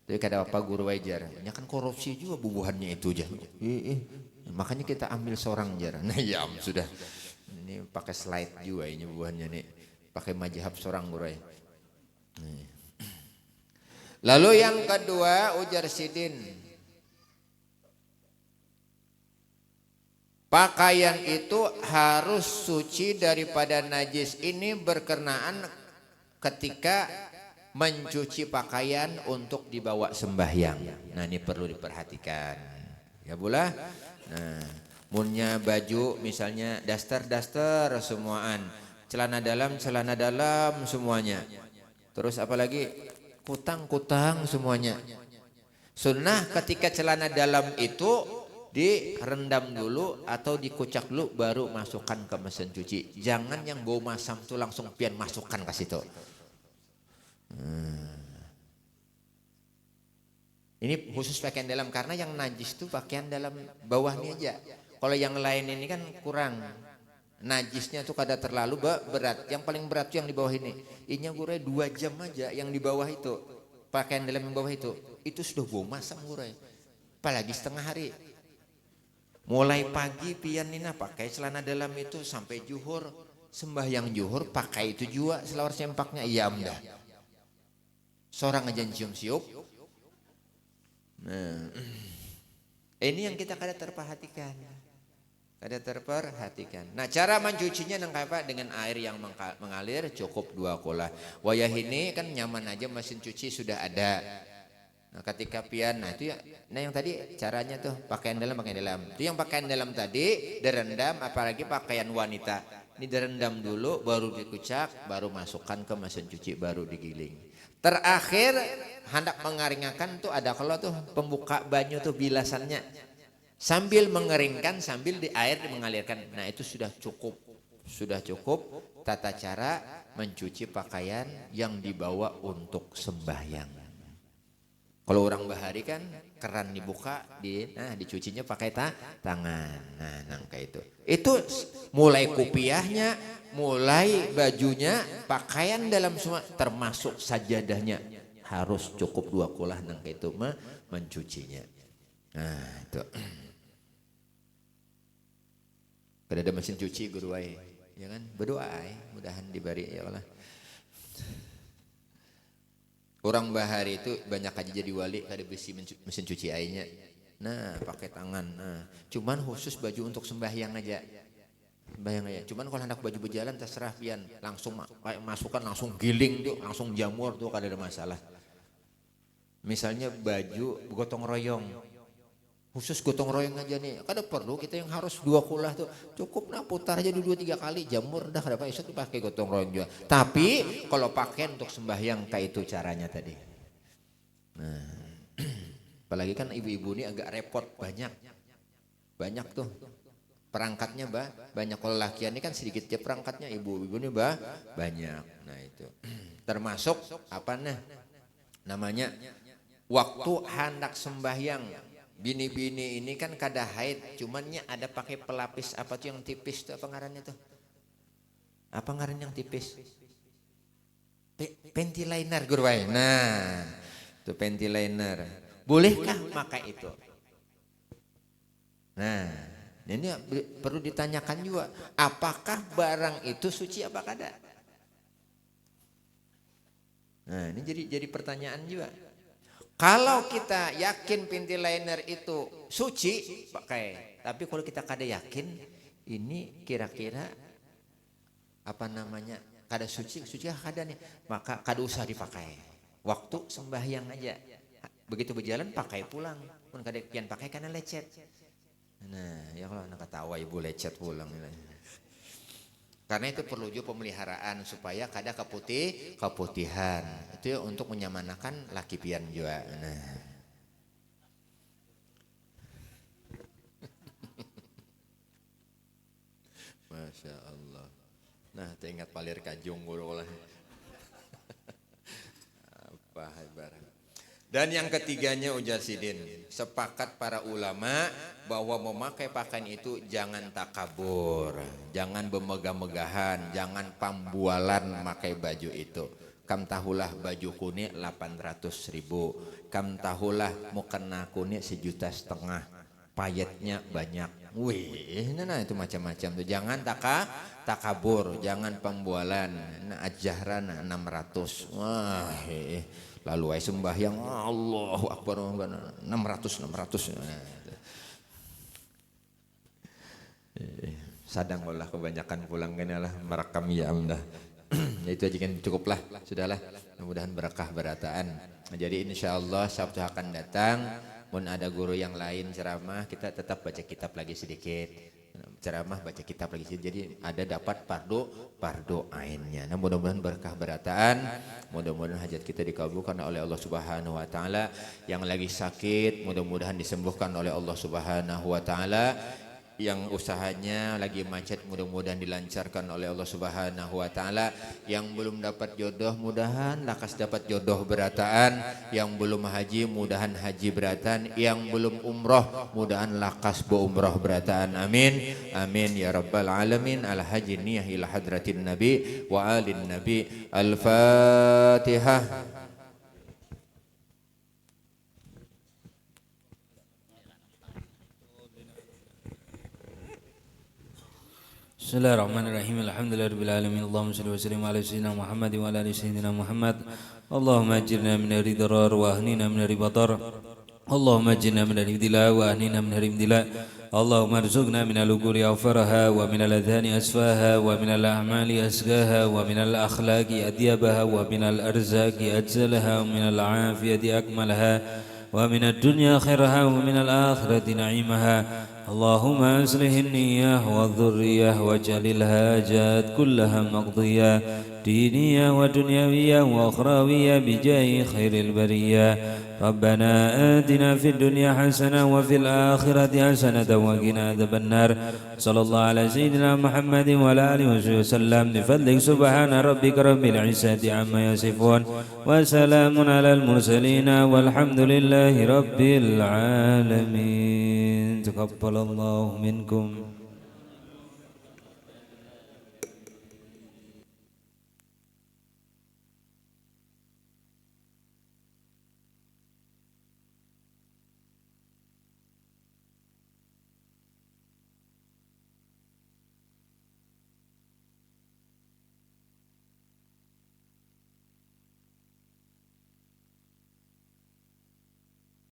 Speaker 6: Jadi kada apa guru wajar. Ya kan korupsi juga bubuhannya itu aja. Makanya kita ambil seorang jar. Nah ya sudah. Ini pakai slide juga ini bubuhannya nih. Pakai majhab seorang guru. Lalu yang kedua ujar Sidin. Pakaian itu harus suci daripada najis. Ini berkenaan ketika mencuci pakaian untuk dibawa sembahyang. Nah ini perlu diperhatikan. Ya pula. Nah, munnya baju misalnya daster semuaan. Celana dalam semuanya. Terus apalagi kutang semuanya. Sunnah ketika celana dalam itu direndam dulu atau dikucak dulu baru masukkan ke mesin cuci. Jangan yang bau masam tuh langsung pian masukkan ke situ. Ini khusus pakaian dalam karena yang najis itu pakaian dalam bawahnya aja. Kalau yang lain ini kan kurang. Najisnya tuh kada terlalu berat. Yang paling berat tuh yang di bawah ini. Inya gurai 2 jam aja yang di bawah itu. Pakaian dalam yang bawah itu. Itu sudah bau masam gurai. Apalagi setengah hari. Mulai pagi pian nina pakai celana dalam itu sampai juhur. Sembahyang juhur pakai itu juga selawar sempaknya. Iya amdah. Seorang aja cium-cium. Nah, ini yang kita kada terperhatikan. Nah, cara mencucinya apa? Dengan air yang mengalir cukup 2 kolah. Wayah ini kan nyaman aja mesin cuci sudah ada. Nah, ketika pian, nah itu ya. Nah yang tadi caranya tuh pakaian dalam. Itu yang pakaian dalam tadi direndam, apalagi pakaian wanita. Ini direndam dulu, baru dikucak, baru masukkan ke mesin cuci, baru digiling. Terakhir hendak mengeringkan tuh ada kalau tuh pembuka banyu tuh bilasannya sambil mengeringkan sambil di air mengalirkan. Nah itu sudah cukup tata cara mencuci pakaian yang dibawa untuk sembahyang. Kalau orang bahari kan keran dibuka dicucinya pakai tangan. Nah nangka itu mulai kupiahnya, mulai bajunya, pakaian dalam semua termasuk sajadahnya harus cukup 2 kolah nangka itu mencucinya. Nah itu. Kada ada mesin cuci guru ai, ya kan? Berdoa ai, mudahan dibari ya Allah. Orang bahari itu banyak aja jadi wali kada besi mesin cuci airnya. Nah pakai tangan. Nah, cuman khusus baju untuk sembahyang aja. Bayang ya, cuman kalau hendak baju berjalan terserah pian, langsung kayak masukkan langsung giling tuh, langsung jamur tuh kada ada masalah. Misalnya baju gotong royong, khusus gotong royong aja nih, kada perlu kita yang harus 2 kulah tuh, cukup nah putar aja 2-3 kali jamur dah kada apa iso tuh pakai gotong royong juga. Tapi kalau pakai untuk sembahyang kayak itu caranya tadi. Nah, apalagi kan ibu-ibu ini agak repot, banyak tuh perangkatnya banyak. Kalau lakian ini kan sedikit aja perangkatnya, ibu-ibu ini banyak. Nah itu termasuk apa namanya waktu hendak sembahyang. Bini-bini ini kan kada haid, cumannya ada pakai pelapis apa tuh yang tipis tuh, apa ngarannya tuh? Apa ngaran yang tipis? Panty liner guru. Nah, itu panty liner. Bolehkah pakai itu? Nah, ini perlu ditanyakan juga, apakah barang itu suci apa kada? Nah, ini jadi pertanyaan juga. Kalau kita yakin panty liner itu suci, pakai. Tapi kalau kita kada yakin, ini kira-kira apa namanya, kada suci kada nih, maka kada usah dipakai. Waktu sembahyang aja. Begitu berjalan pakai pulang. Pun kada pian pakai karena lecet. Nah, ya kalau anak ketawa ibu lecet pulang. Karena itu perlu juga pemeliharaan supaya kada keputihan. Itu untuk menyamanakan laki pian juga. Nah. Masya Allah. Nah, teringat palir kajung guru lah. Apa hebat. Dan yang ketiganya ujar Sidin, sepakat para ulama bahwa memakai pakaian itu jangan takabur, jangan bermegah-megahan, jangan pambualan memakai baju itu. Kam tahulah baju kuning 800.000, kam tahulah mukena kuning 1,5 juta, payetnya banyak. Wih, nah itu macam-macam tuh. Jangan takabur, jangan pambualan. Nah ajahran 600. Wah, lalu ay sembahyang Allahu Akbar 600. Sadang Allah kebanyakan pulang kan lah merekam ya dah. Itu aja kan cukuplah, sudahlah. Mudah-mudahan berkah berataan. Jadi insyaallah Sabtu akan datang, mun ada guru yang lain ceramah, kita tetap baca kitab lagi sedikit. Ceramah baca kitab lagi sedikit. Jadi ada dapat fardu ainnya. Nah, mudah-mudahan berkah berataan, mudah-mudahan hajat kita dikabulkan oleh Allah Subhanahu wa taala. Yang lagi sakit mudah-mudahan disembuhkan oleh Allah Subhanahu wa taala. Yang usahanya lagi macet mudah-mudahan dilancarkan oleh Allah Subhanahu wa taala. Yang belum dapat jodoh mudahan lakas dapat jodoh berataan. Yang belum haji mudahan haji berataan. Yang belum umroh mudahan lakas umroh berataan. Amin amin ya rabbal alamin. Al haji niyah ila hadratin nabi wa alin nabi. Al-Fatihah.
Speaker 1: Bismillahirrahmanirrahim. Alhamdulillahirabbil alamin. Allahumma shalli wa sallim ala sayyidina Muhammad wa ala ali sayyidina Muhammad. Allahumma ajirna min ridrar wa ahnina min ribadar. Allahumma ajirna min al-ibtila wa ahnina min al-imtila. Allahumma arzuqna min al-uquli awfaraha wa min al-adhani asfaha wa min al-a'mali asgaha wa min al-akhlaqi adyabaha wa min al-arzaqi ajzalaha wa min al-afiyati akmalaha wa min ad-dunya khairaha wa min al-akhirati na'imaha. اللهم أصلح النية والذرية واجعل الحاجات كلها مقضية دينية ودنيوية وأخروية بجاه خير البرية. ربنا آتنا في الدنيا حسنة وفي الآخرة حسنة وقنا عذاب النار. صلى الله على سيدنا محمد وعلى آله وسلم بفضلك سبحان ربك رب العزة عما يصفون وسلام على المرسلين والحمد لله رب العالمين. تقبل الله منكم.